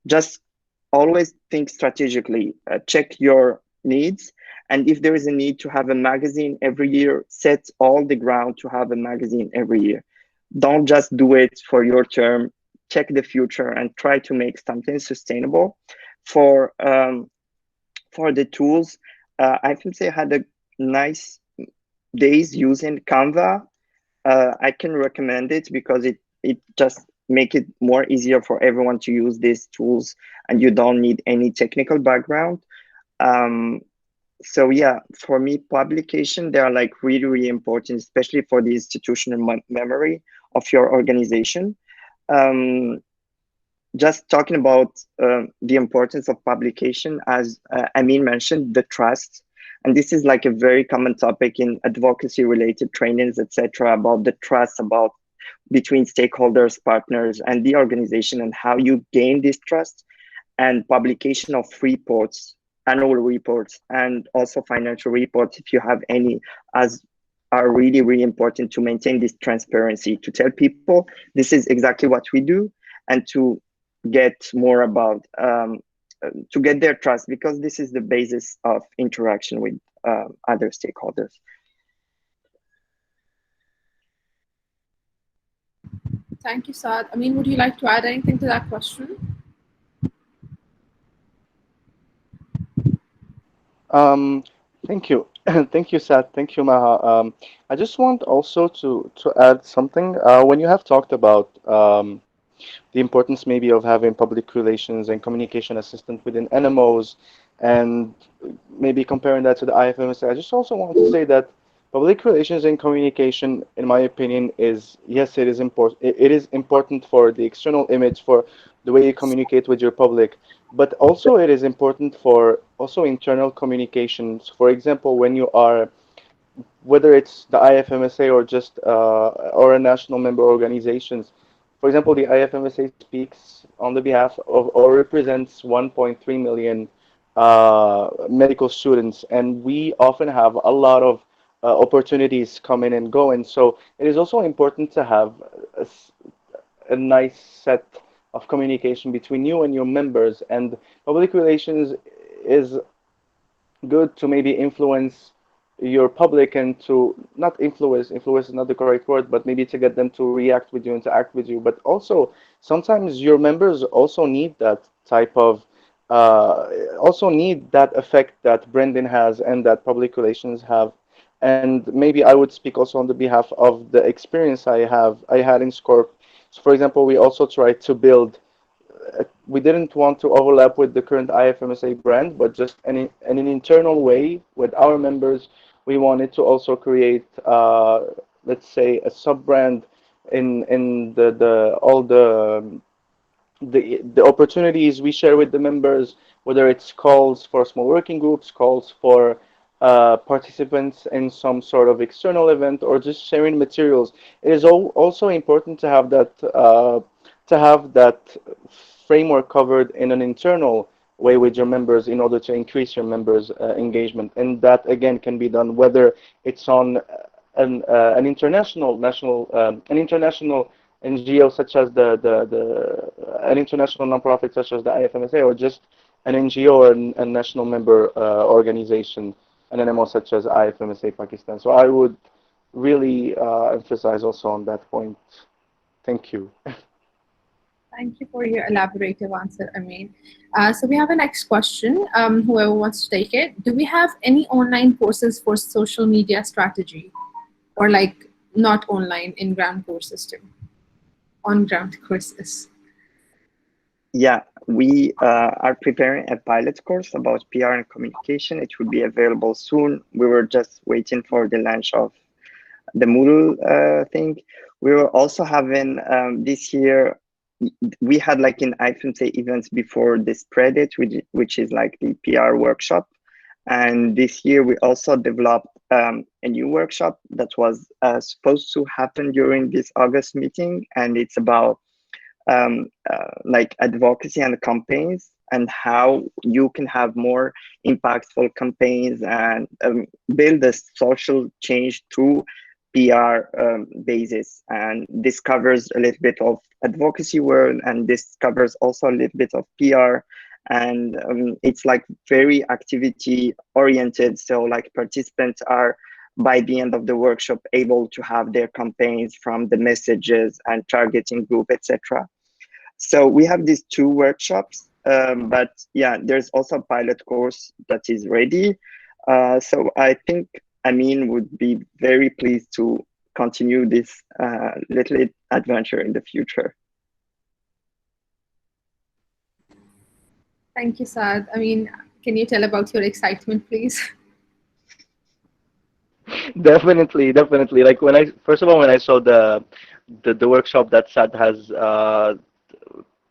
Just always think strategically. Check your needs, and if there is a need to have a magazine every year, set all the ground to have a magazine every year. Don't just do it for your term. Check the future and try to make something sustainable. For the tools, I think they had a nice days using Canva. I can recommend it because it just make it more easier for everyone to use these tools, and you don't need any technical background. So yeah, for me, publication, they are like really, really important, especially for the institutional memory of your organization. Just talking about the importance of publication, as Amin mentioned, the trust. And this is like a very common topic in advocacy related trainings, etc., about the trust about between stakeholders, partners, and the organization, and how you gain this trust. And publication of reports, annual reports, and also financial reports, if you have any, as are really, really important to maintain this transparency, to tell people this is exactly what we do, and to get more about to get their trust, because this is the basis of interaction with other stakeholders. Thank you, Saad. Amin, would you like to add anything to that question? Um, Thank you. Thank you, Sat. Thank you, Maha. I just want also to add something. When you have talked about the importance maybe of having public relations and communication assistant within NMOs, and maybe comparing that to the IFMSA, I just also want to say that public relations and communication, in my opinion, is yes, it is important. It is important for the external image, for the way you communicate with your public, but also it is important for also internal communications. For example, when you are, whether it's the IFMSA or just or a national member organizations. For example, the IFMSA speaks on the behalf of or represents 1.3 million medical students, and we often have a lot of opportunities come in and go. And so it is also important to have a nice set of communication between you and your members. And public relations is good to maybe influence your public and to not influence is not the correct word, but maybe to get them to react with you and to act with you. But also sometimes your members also need that type of also need that effect that Brendan has and that public relations have. And maybe I would speak also on the behalf of the experience I had in Scorp. So for example, we also tried to build, we didn't want to overlap with the current IFMSA brand, but just in an internal way with our members, we wanted to also create, let's say, a sub brand in the all the opportunities we share with the members, whether it's calls for small working groups, calls for participants in some sort of external event, or just sharing materials. It is also important to have that framework covered in an internal way with your members in order to increase your members' engagement. And that again can be done whether it's on an international national an international NGO such as an international nonprofit such as the IFMSA, or just an NGO or a national member organization, an NMO such as IFMSA-Pakistan. So I would really emphasize also on that point. Thank you. Thank you for your elaborative answer, Amin. So we have a next question. Whoever wants to take it. Do we have any online courses for social media strategy? Or like not online, in-ground courses too? On-ground courses. Yeah, we are preparing a pilot course about PR and communication. It will be available soon. We were just waiting for the launch of the Moodle thing. We were also having this year, we had like in IFMSA events before the Spread It, which is like the PR workshop. And this year we also developed a new workshop that was supposed to happen during this August meeting. And it's about like advocacy and campaigns, and how you can have more impactful campaigns and build a social change through PR basis. And this covers a little bit of advocacy work, and this covers also a little bit of PR. And it's like very activity oriented. So like participants are by the end of the workshop able to have their campaigns from the messages and targeting group, etc. So we have these two workshops, but yeah, there's also a pilot course that is ready. So I think Amin would be very pleased to continue this little adventure in the future. Thank you, Saad. I mean, can you tell about your excitement, please? Definitely, definitely. Like when I first of all when I saw the workshop that Sad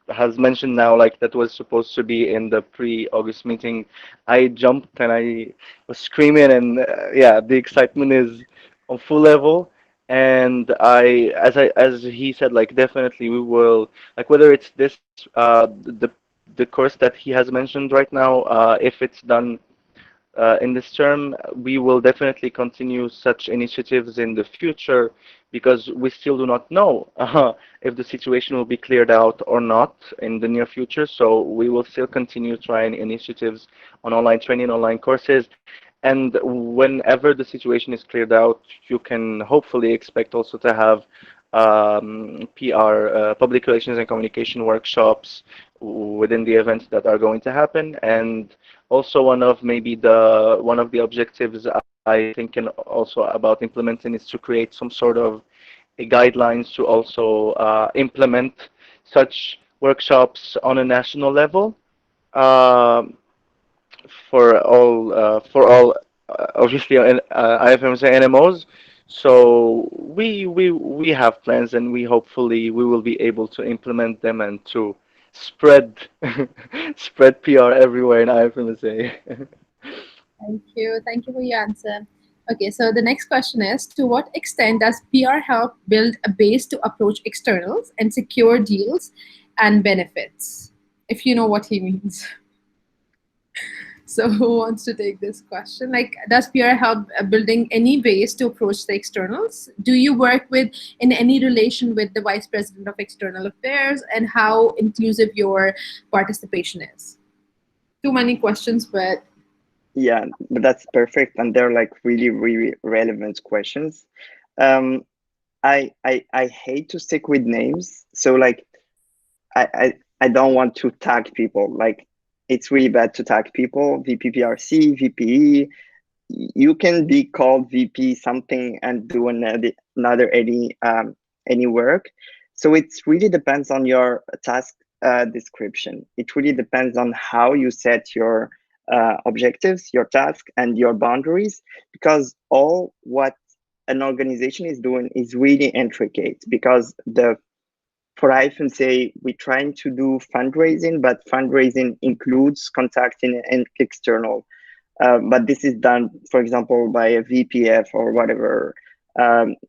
has mentioned now, like that was supposed to be in the pre-August meeting, I jumped and I was screaming, and yeah, the excitement is on full level. And as he said, like definitely we will, like whether it's this the course that he has mentioned right now, if it's done in this term, we will definitely continue such initiatives in the future because we still do not know if the situation will be cleared out or not in the near future. So we will still continue trying initiatives on online training, online courses. And whenever the situation is cleared out, you can hopefully expect also to have PR, public relations and communication workshops within the events that are going to happen. And also one of the objectives I thinking also about implementing is to create some sort of guidelines to also implement such workshops on a national level. Um, for all obviously IFMSA NMOs. So we have plans, and we will be able to implement them and to spread spread PR everywhere in IFMSA. Thank you for your answer. Okay, so the next question is: to what extent does PR help build a base to approach externals and secure deals and benefits? If you know what he means. So who wants to take this question? Like, does PR help building any base to approach the externals? Do you work with in any relation with the Vice President of External Affairs, and how inclusive your participation is? Too many questions, but Yeah, but that's perfect, and they're like really, really relevant questions. Um, I hate to stick with names, so like I don't want to tag people. Like it's really bad to tag people. VPPRC, VPE. You can be called VP something and do another any work. So it really depends on your task description. It really depends on how you set your objectives, your task, and your boundaries, because all what an organization is doing is really intricate. Because the for IFMSA, we're trying to do fundraising, but fundraising includes contacting an external. But this is done, for example, by a VPF or whatever.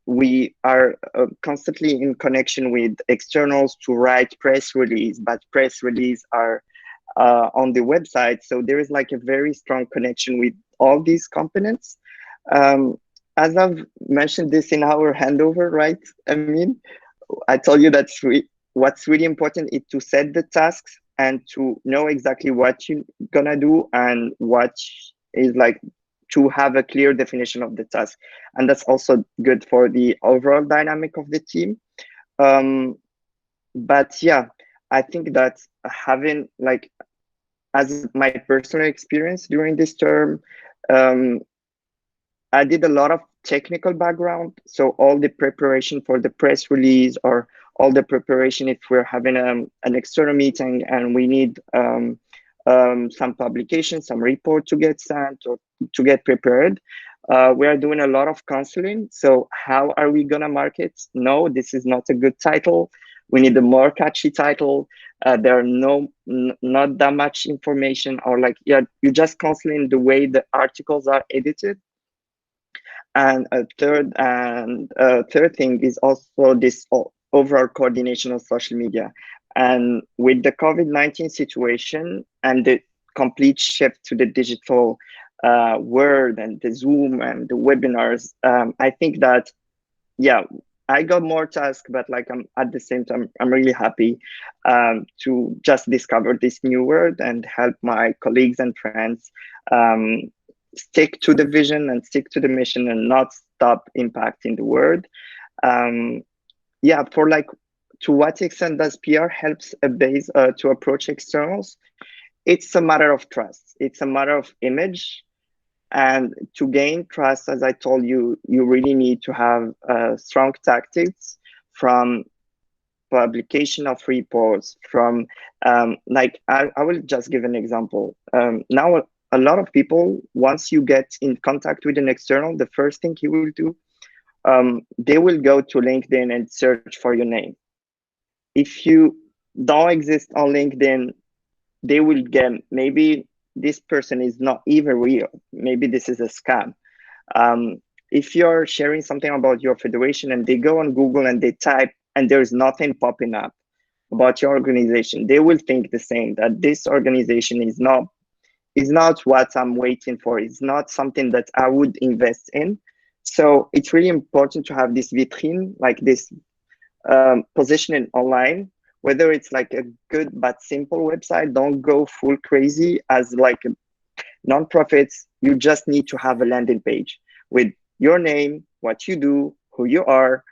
We are constantly in connection with externals to write press release, but press release are on the website. So there is like a very strong connection with all these components. Um, as I've mentioned this in our handover, right? I mean, I told you what's really important is to set the tasks and to know exactly what you're gonna do and what is like to have a clear definition of the task. And that's also good for the overall dynamic of the team. But yeah, I think that having like as my personal experience during this term, um, I did a lot of technical background. So all the preparation for the press release or all the preparation if we're having an external meeting and we need some publication, some report to get sent or to get prepared. We are doing a lot of counseling. So how are we gonna market? No, this is not a good title. We need a more catchy title. There are not that much information, or like, yeah, you're just counseling the way the articles are edited. And a third thing is also this overall coordination of social media. And with the COVID-19 situation and the complete shift to the digital world and the Zoom and the webinars, I think that, yeah, I got more tasks, but like I'm at the same time, I'm really happy to just discover this new world and help my colleagues and friends stick to the vision and stick to the mission and not stop impacting the world. Yeah, for like, to what extent does PR helps a base to approach externals? It's a matter of trust. It's a matter of image. And to gain trust, as I told you, you really need to have strong tactics from publication of reports, from like, I will just give an example. Now, a lot of people, once you get in contact with an external, the first thing you will do, they will go to LinkedIn and search for your name. If you don't exist on LinkedIn, they will get, maybe this person is not even real. Maybe this is a scam. If you're sharing something about your federation and they go on Google and they type and there's nothing popping up about your organization, they will think the same, that this organization is not what I'm waiting for. It's not something that I would invest in. So it's really important to have this vitrine, like this positioning online, whether it's like a good but simple website. Don't go full crazy as like nonprofits. You just need to have a landing page with your name, what you do, who you are,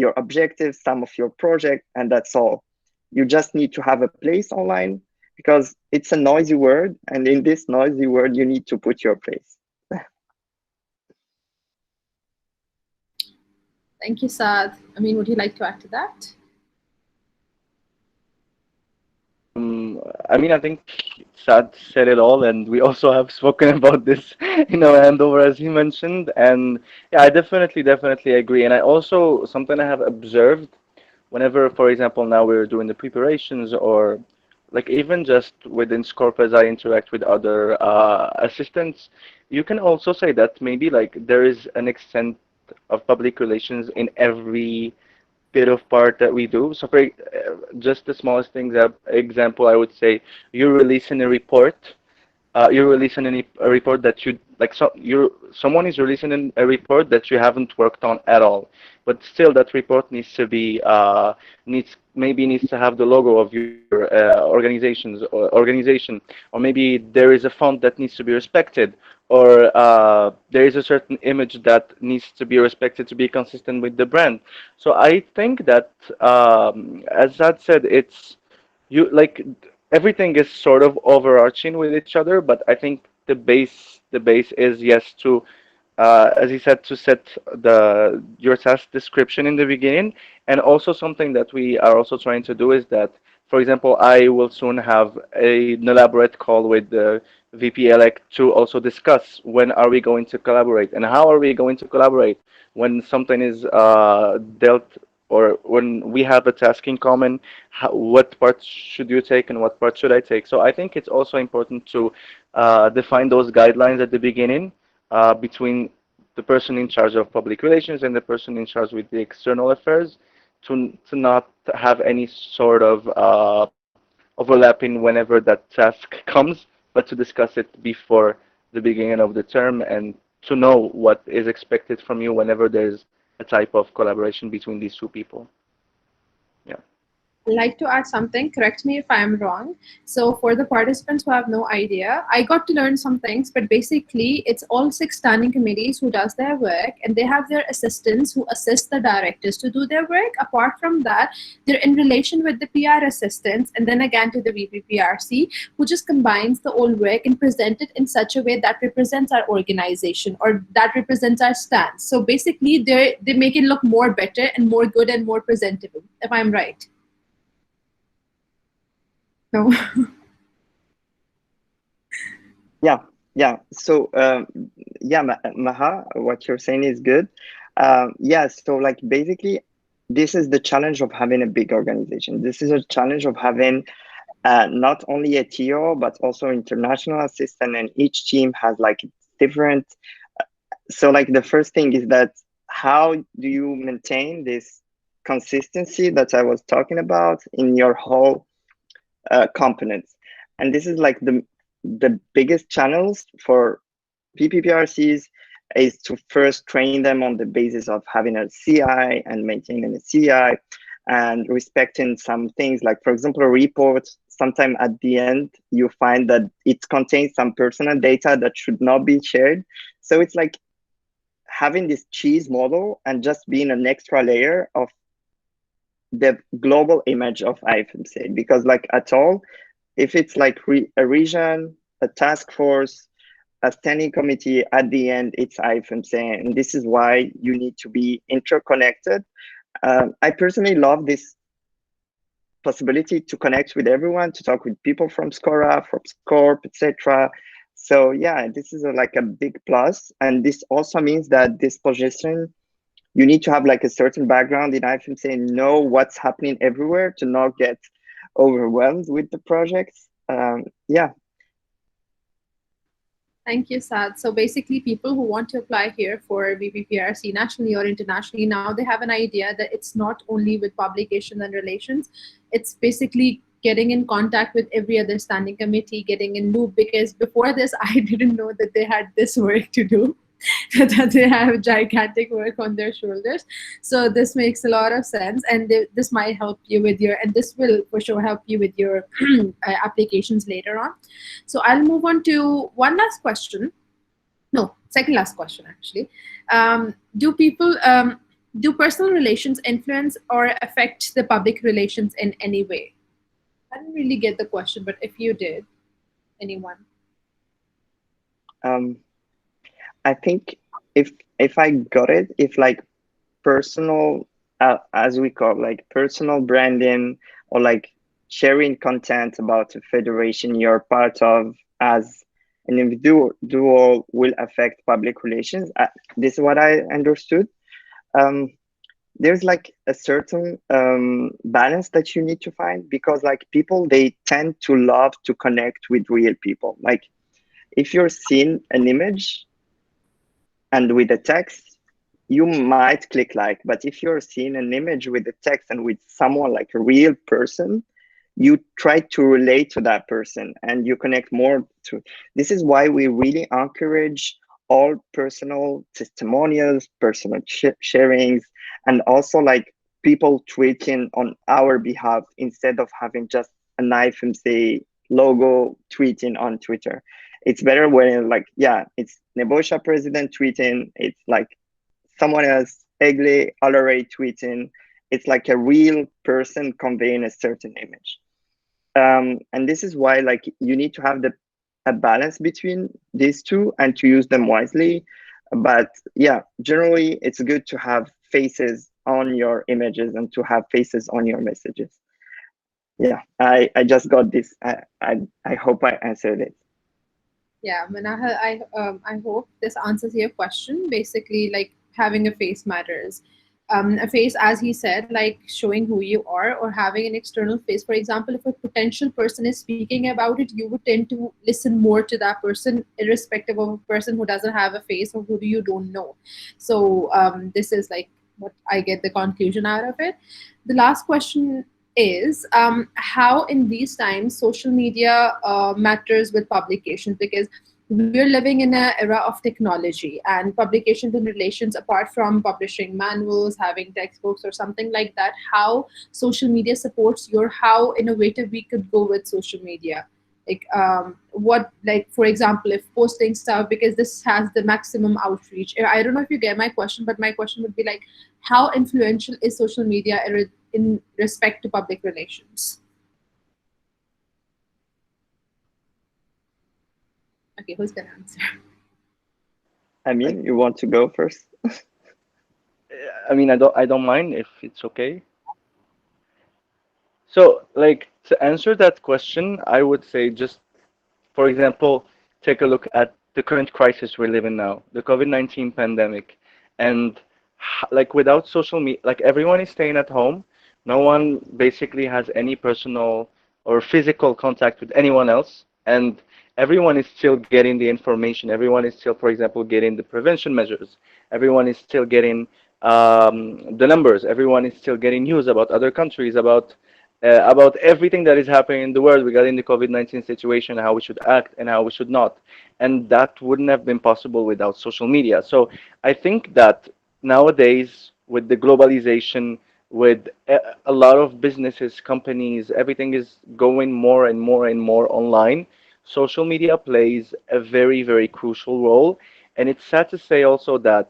your objectives, some of your project, and that's all. You just need to have a place online because it's a noisy word, and in this noisy word, you need to put your place. Thank you, Saad. Amin, would you like to add to that? I mean, I think Sad said it all, and we also have spoken about this in our handover, as he mentioned. And yeah, I definitely agree. And I also, something I have observed whenever, for example, now we're doing the preparations, or like even just within Scorp as I interact with other assistants, you can also say that maybe like there is an extent of public relations in every bit of part that we do. So for just the smallest things, example, I would say you release in a report, you're releasing a report that you like. So you're someone is releasing a report that you haven't worked on at all, but still that report needs to be needs to have the logo of your organization, or maybe there is a font that needs to be respected, or there is a certain image that needs to be respected to be consistent with the brand. So I think that, as Zad said, it's you like everything is sort of overarching with each other, but I think the base is yes to as he said, to set the your task description in the beginning. And also something that we are also trying to do is that, for example, I will soon have an elaborate call with the VP elect to also discuss when are we going to collaborate and how are we going to collaborate when something is dealt, or when we have a task in common, what part should you take and what part should I take? So I think it's also important to define those guidelines at the beginning, between the person in charge of public relations and the person in charge with the external affairs, to not have any sort of overlapping whenever that task comes, but to discuss it before the beginning of the term, and to know what is expected from you whenever there's a type of collaboration between these two people. Yeah. I'd like to add something. Correct me if I'm wrong. So, for the participants who have no idea, I got to learn some things, but basically, it's all 6 standing committees who does their work, and they have their assistants who assist the directors to do their work. Apart from that, they're in relation with the PR assistants, and then again to the VPPRC, who just combines the old work and present it in such a way that represents our organization or that represents our stance. So basically, they make it look more better and more good and more presentable. If I'm right. No. Yeah. So yeah, Maha, what you're saying is good. Yeah. So like basically, this is the challenge of having a big organization. This is a challenge of having not only a TO but also international assistant, and each team has like different. So like the first thing is that how do you maintain this consistency that I was talking about in your whole components? And this is like the biggest channels for PPPRCs is to first train them on the basis of having a CI and maintaining a CI and respecting some things. Like, for example, a report, sometime at the end, you find that it contains some personal data that should not be shared. So it's like having this cheese model and just being an extra layer of the global image of IFMSA. Because like at all, if it's like a region, a task force, a standing committee, at the end, it's IFMSA. And this is why you need to be interconnected. I personally love this possibility to connect with everyone, to talk with people from SCORA, from SCORP, etc. So yeah, this is like a big plus. And this also means that this position, you need to have like a certain background in IFMSA and know what's happening everywhere to not get overwhelmed with the projects. Yeah. Thank you, Saad. So basically, people who want to apply here for VPPRC nationally or internationally, now they have an idea that it's not only with publication and relations, it's basically getting in contact with every other standing committee, getting in loop, because before this I didn't know that they had this work to do. That they have gigantic work on their shoulders. So this makes a lot of sense, and this might help you with your, and this will for sure help you with your applications later on. So I'll move on to one last question. No, second last question actually. Do personal relations influence or affect the public relations in any way? I didn't really get the question, but if you did, anyone? Um, I think if I got it, if like personal, as we call like personal branding, or like sharing content about a federation you're part of as an individual will affect public relations. This is what I understood. Um, there's like a certain balance that you need to find, because like people, they tend to love to connect with real people. Like if you're seeing an image and with the text, you might click like, but if you're seeing an image with the text and with someone like a real person, you try to relate to that person and you connect more to. This is why we really encourage all personal testimonials, personal sharings, and also like people tweeting on our behalf instead of having just an IFMSA logo tweeting on Twitter. It's better when like, yeah, it's Nebosha president tweeting, it's like someone else, Egle Alare tweeting. It's like a real person conveying a certain image. And this is why like you need to have a balance between these two and to use them wisely. But yeah, generally it's good to have faces on your images and to have faces on your messages. Yeah, I just got this. I hope I answered it. Yeah, Manaha, I hope this answers your question. Basically, like having a face matters. A face, as he said, like showing who you are, or having an external face. For example, if a potential person is speaking about it, you would tend to listen more to that person, irrespective of a person who doesn't have a face or who you don't know. So this is like what I get the conclusion out of it. The last question is how in these times social media matters with publications, because we're living in an era of technology, and publications and relations, apart from publishing manuals, having textbooks or something like that, how social media supports your, how innovative we could go with social media. Like what, like for example, if posting stuff, because this has the maximum outreach. I don't know if you get my question, but my question would be like, how influential is social media in respect to public relations? Okay, who's gonna answer? I Like, mean, you want to go first? I mean, I don't mind if it's okay. So, like, to answer that question, I would say just, for example, take a look at the current crisis we live in now, the COVID-19 pandemic. And like without social media, like everyone is staying at home. No one basically has any personal or physical contact with anyone else. And everyone is still getting the information. Everyone is still, for example, getting the prevention measures. Everyone is still getting the numbers. Everyone is still getting news about other countries, about everything that is happening in the world regarding the COVID-19 situation, how we should act and how we should not. And that wouldn't have been possible without social media. So I think that nowadays, with the globalization, with a lot of businesses, companies, everything is going more and more and more online. Social media plays a very, very crucial role. And it's sad to say also that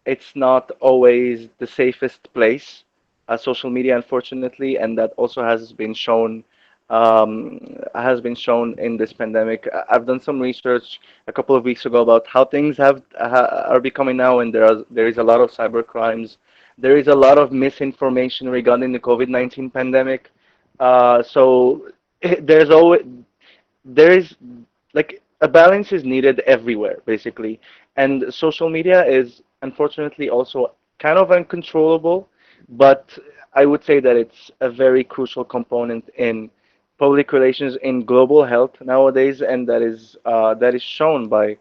it's not always the safest place, social media, unfortunately, and that also has been shown in this pandemic. I've done some research a couple of weeks ago about how things are becoming now, and there is a lot of cyber crimes. There is a lot of misinformation regarding the COVID-19 pandemic. So there is like a balance is needed everywhere basically, and social media is unfortunately also kind of uncontrollable, but I would say that it's a very crucial component in public relations in global health nowadays, and that is shown by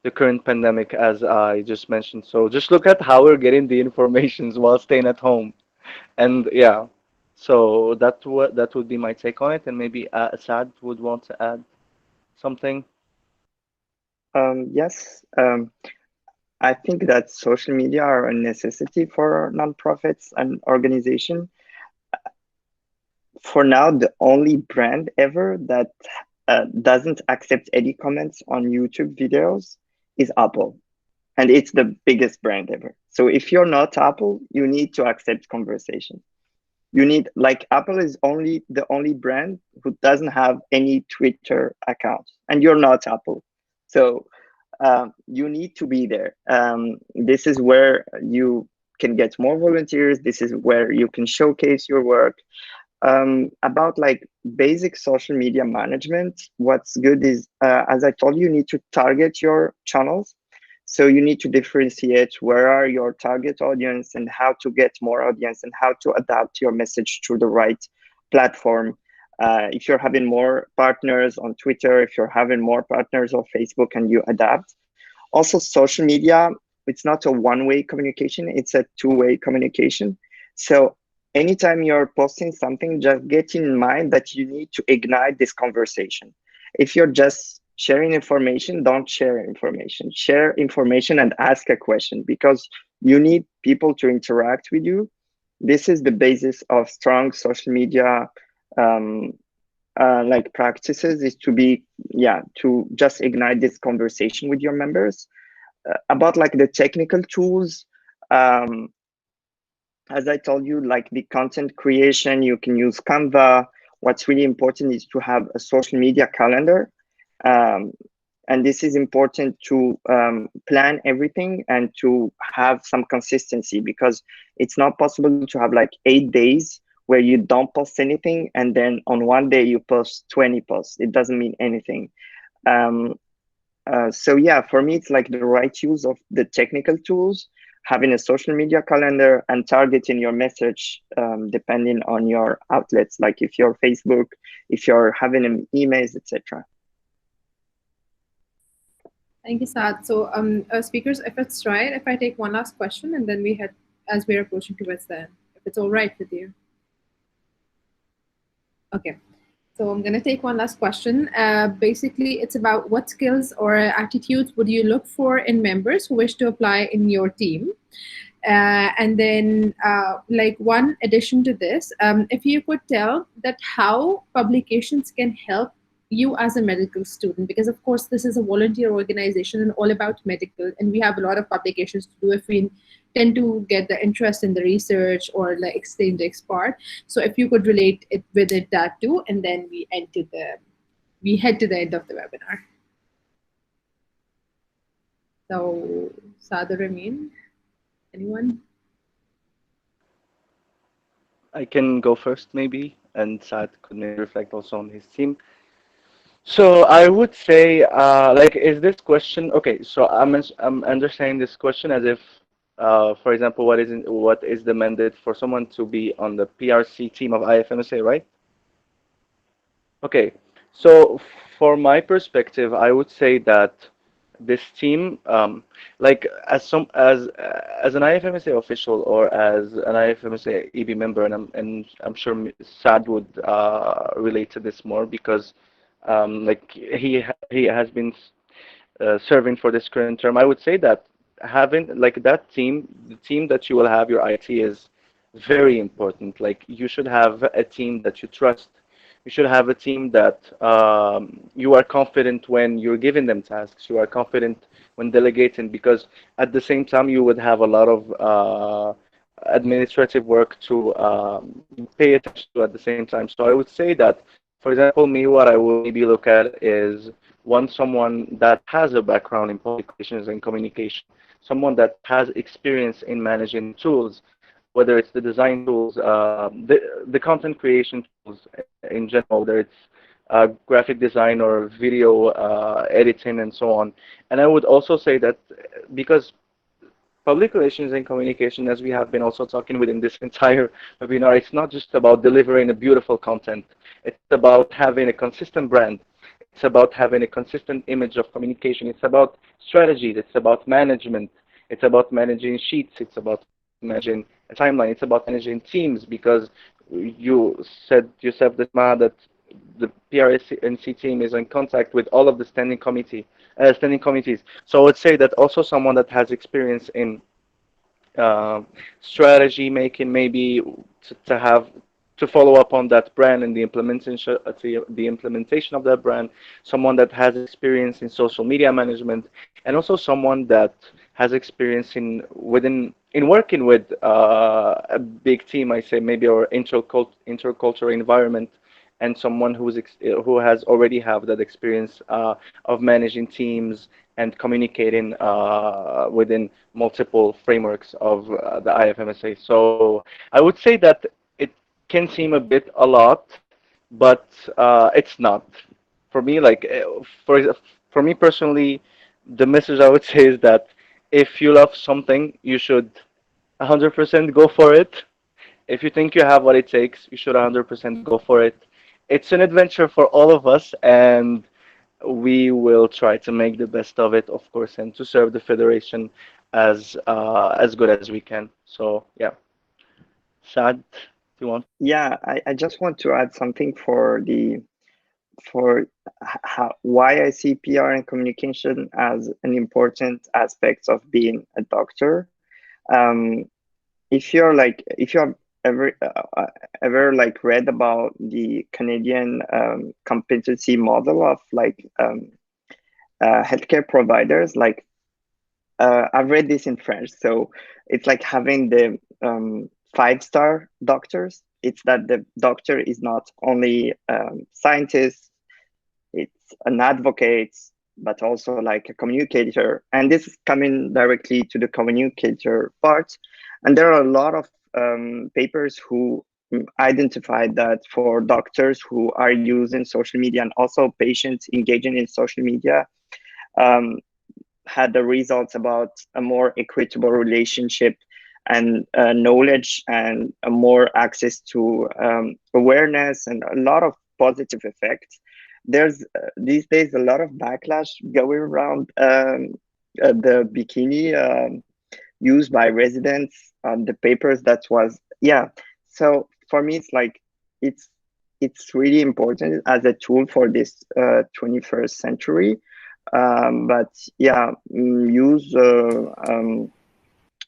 the current pandemic as I just mentioned. So just look at how we're getting the informations while staying at home. And yeah, So that would be my take on it, and maybe Saad would want to add something. Yes, I think that social media are a necessity for nonprofits and organization. For now, the only brand ever that doesn't accept any comments on YouTube videos is Apple, and it's the biggest brand ever. So if you're not Apple, you need to accept conversation. You need, like, Apple is only the only brand who doesn't have any Twitter account, and you're not Apple. So you need to be there. This is where you can get more volunteers. This is where you can showcase your work. About like basic social media management, what's good is, as I told you, you need to target your channels. So you need to differentiate where are your target audience and how to get more audience and how to adapt your message to the right platform. If you're having more partners on Twitter, if you're having more partners on Facebook, and you adapt. Also, social media, it's not a one-way communication, it's a two-way communication. So anytime you're posting something, just get in mind that you need to ignite this conversation. If you're just sharing information, don't share information. Share information and ask a question, because you need people to interact with you. This is the basis of strong social media um, like practices, is to be, yeah, to just ignite this conversation with your members. About like the technical tools, um, as I told you, like the content creation, you can use Canva. What's really important is to have a social media calendar. Um, and this is important to plan everything and to have some consistency, because it's not possible to have like 8 days where you don't post anything and then on one day you post 20 posts. It doesn't mean anything. Um, so yeah, for me, it's like the right use of the technical tools, having a social media calendar and targeting your message depending on your outlets, like if you're Facebook, if you're having emails, etc. Thank you, Saad. So, speakers, if it's right, if I take one last question and then we head as we're approaching towards the end, if it's all right with you. Okay. So I'm going to take one last question. Basically, it's about what skills or attitudes would you look for in members who wish to apply in your team? And then, like one addition to this, if you could tell that how publications can help you as a medical student, because of course this is a volunteer organization and all about medical, and we have a lot of publications to do if we tend to get the interest in the research or like extend the part. So if you could relate it with it that too, and then we head to the end of the webinar. So Saad or Amin, anyone? I can go first, maybe, and Saad could maybe reflect also on his team. So I would say, like, is this question okay? So I'm understanding this question as if, for example, what is the mandate for someone to be on the PRC team of IFMSA, right? Okay, so for my perspective, I would say that this team, like as an IFMSA official or as an IFMSA EB member, and I'm sure Saad would relate to this more because like he has been serving for this current term. I would say that having like that team, the team that you will have your IT is very important. Like you should have a team that you trust. You should have a team that you are confident when you're giving them tasks. You are confident when delegating because at the same time you would have a lot of administrative work to pay attention to at the same time. So I would say that, for example, me, what I would maybe look at is someone that has a background in public relations and communication, someone that has experience in managing tools, whether it's the design tools, the content creation tools in general, whether it's graphic design or video editing and so on. And I would also say that because public relations and communication, as we have been also talking within this entire webinar, it's not just about delivering a beautiful content. It's about having a consistent brand. It's about having a consistent image of communication. It's about strategies. It's about management. It's about managing sheets. It's about managing a timeline. It's about managing teams because you said yourself, Desma, that the PRNC team is in contact with all of the standing committees. So I would say that also someone that has experience in um, strategy making, maybe to have to follow up on that brand and the implementation of that brand, someone that has experience in social media management, and also someone that has experience in working with a big team, I say maybe, or intercultural environment, and someone who has already have that experience of managing teams and communicating within multiple frameworks of the IFMSA. So I would say that it can seem a lot, but it's not. For me, for me personally, the message I would say is that if you love something, you should 100% go for it. If you think you have what it takes, you should 100% go for it. It's an adventure for all of us, and we will try to make the best of it, of course, and to serve the federation as good as we can. So yeah, Sad, do you want? Yeah, I just want to add something for the for how, why I see PR and communication as an important aspect of being a doctor. Um, if you have ever ever like read about the Canadian competency model of healthcare providers, like I've read this in French, so it's like having the 5-star doctors. It's that the doctor is not only scientist, it's an advocate, but also like a communicator. And this is coming directly to the communicator part. And there are a lot of papers who identified that for doctors who are using social media and also patients engaging in social media, um, had the results about a more equitable relationship and knowledge and a more access to awareness and a lot of positive effects. There's these days a lot of backlash going around the bikini used by residents on the papers. That was, yeah. So for me, it's like it's it's really important as a tool for this 21st century. But yeah, use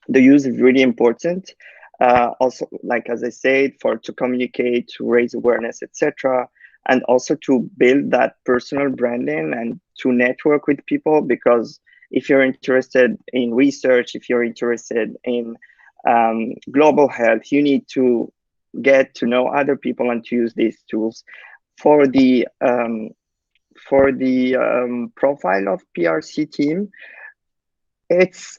the use is really important. Also, like as I said, for to communicate, to raise awareness, etc., and also to build that personal branding and to network with people. Because if you're interested in research, if you're interested in global health, you need to get to know other people and to use these tools for the profile of PRC team. It's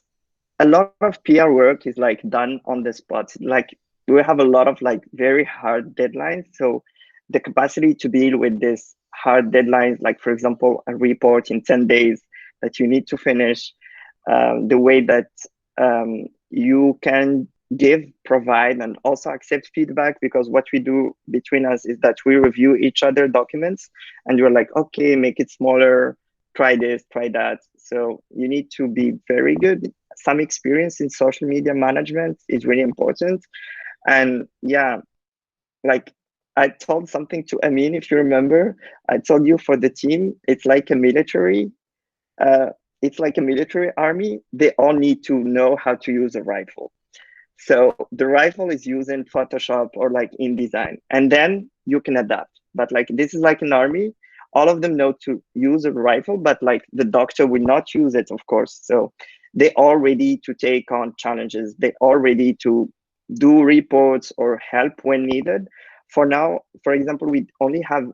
a lot of PR work is like done on the spot. Like we have a lot of like very hard deadlines. So the capacity to deal with this hard deadlines, like for example, a report in 10 days that you need to finish, the way that you can give, provide, and also accept feedback, because what we do between us is that we review each other documents and you're like, okay, make it smaller, try this, try that. So you need to be very good. Some experience in social media management is really important. And yeah, like I told something to Amin, if you remember, I told you for the team, uh, it's like a military army. They all need to know how to use a rifle. So the rifle is used in Photoshop or like InDesign, and then you can adapt. But like this is like an army. All of them know to use a rifle, but like the doctor will not use it, of course. So they are ready to take on challenges. They are ready to do reports or help when needed. For now, for example, we only have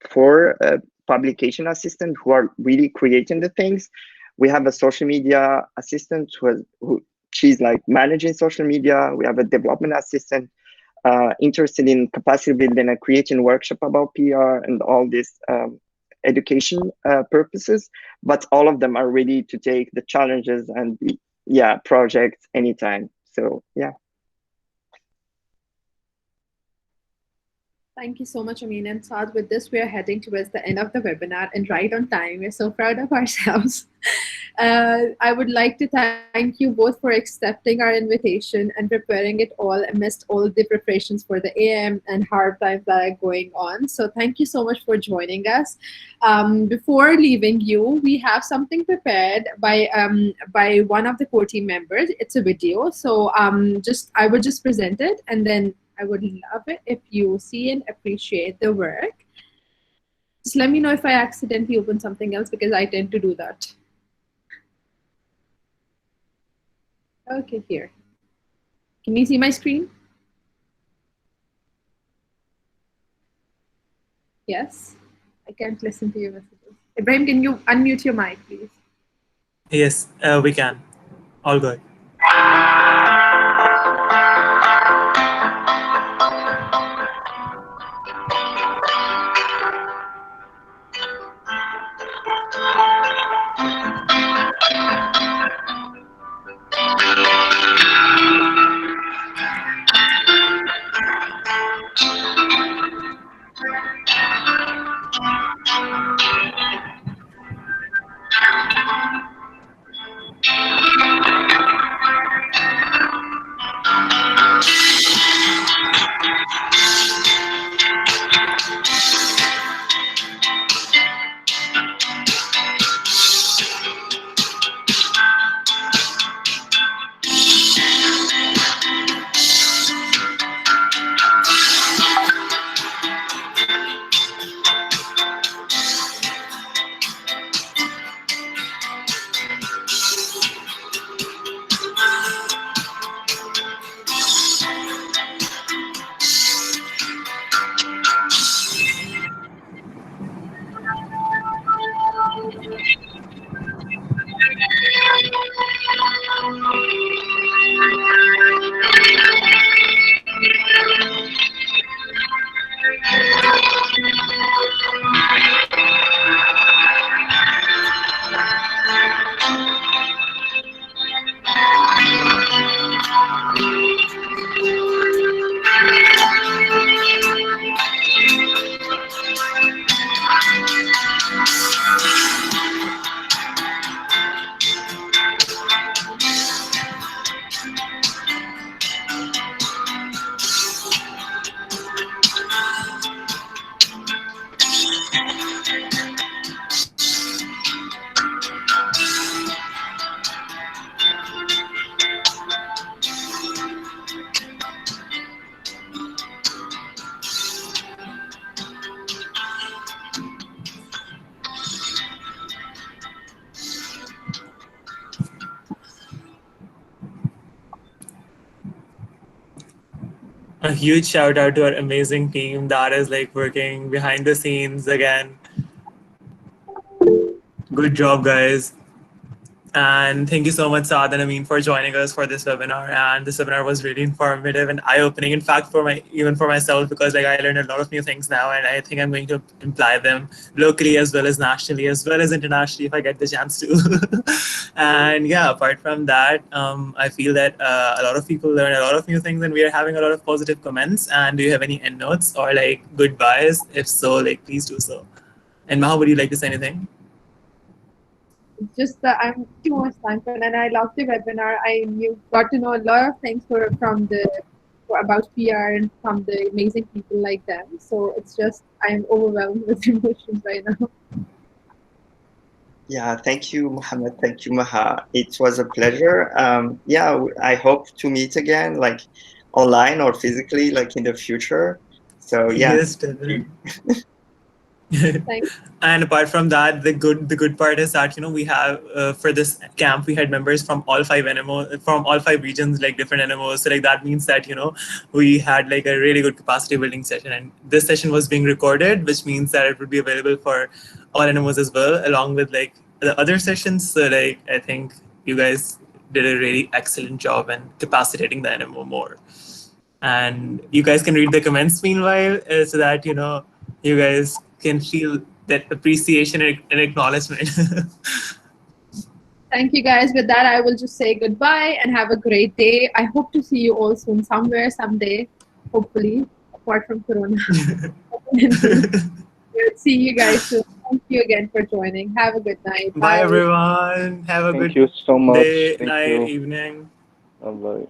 4 publication assistants who are really creating the things. We have a social media assistant who she's like managing social media. We have a development assistant interested in capacity building and creating workshop about PR and all this education purposes. But all of them are ready to take the challenges and the, yeah, projects anytime. So yeah. Thank you so much, Amin and Saad. With this, we are heading towards the end of the webinar and right on time. We're so proud of ourselves. I would like to thank you both for accepting our invitation and preparing it all amidst all the preparations for the AM and hard times that are going on. So thank you so much for joining us. Before leaving you, we have something prepared by one of the core team members. It's a video. So I would just present it, and then I would love it if you see and appreciate the work. Just let me know if I accidentally open something else, because I tend to do that. Okay, here. Can you see my screen? Yes? I can't listen to your messages. Ibrahim, can you unmute your mic, please? Yes, we can. All good. A huge shout out to our amazing team that is like working behind the scenes again. Good job, guys. And thank you so much, Saad and Amin, for joining us for this webinar. And this webinar was really informative and eye-opening. In fact, even for myself, because like I learned a lot of new things now, and I think I'm going to apply them locally as well as nationally, as well as internationally, if I get the chance to. And yeah, apart from that, I feel that a lot of people learn a lot of new things, and we are having a lot of positive comments. And do you have any end notes or like goodbyes? If so, like please do so. And Maha, would you like to say anything? Just I'm too much thankful, and I loved the webinar. You got to know a lot of things about PR and from the amazing people like them. So it's just I'm overwhelmed with emotions right now. Yeah, thank you, Mohammed. Thank you, Maha. It was a pleasure. Yeah, I hope to meet again, like online or physically, like in the future. So yeah. Yes, definitely. And apart from that, the good part is that we have for this camp we had members from all five from all five regions, like different NMOs. So like that means that we had like a really good capacity building session, and this session was being recorded, which means that it would be available for all NMOs as well, along with like the other sessions. So like I think you guys did a really excellent job in capacitating the NMO more. And you guys can read the comments meanwhile, so that you guys can feel that appreciation and acknowledgement. Thank you, guys. With that, I will just say goodbye and have a great day. I hope to see you all soon somewhere, someday, hopefully, apart from Corona. We'll see you guys soon. Thank you again for joining. Have a good night. Bye, Bye. everyone. Have a Thank good you so much. day, Thank night, you. evening. Bye.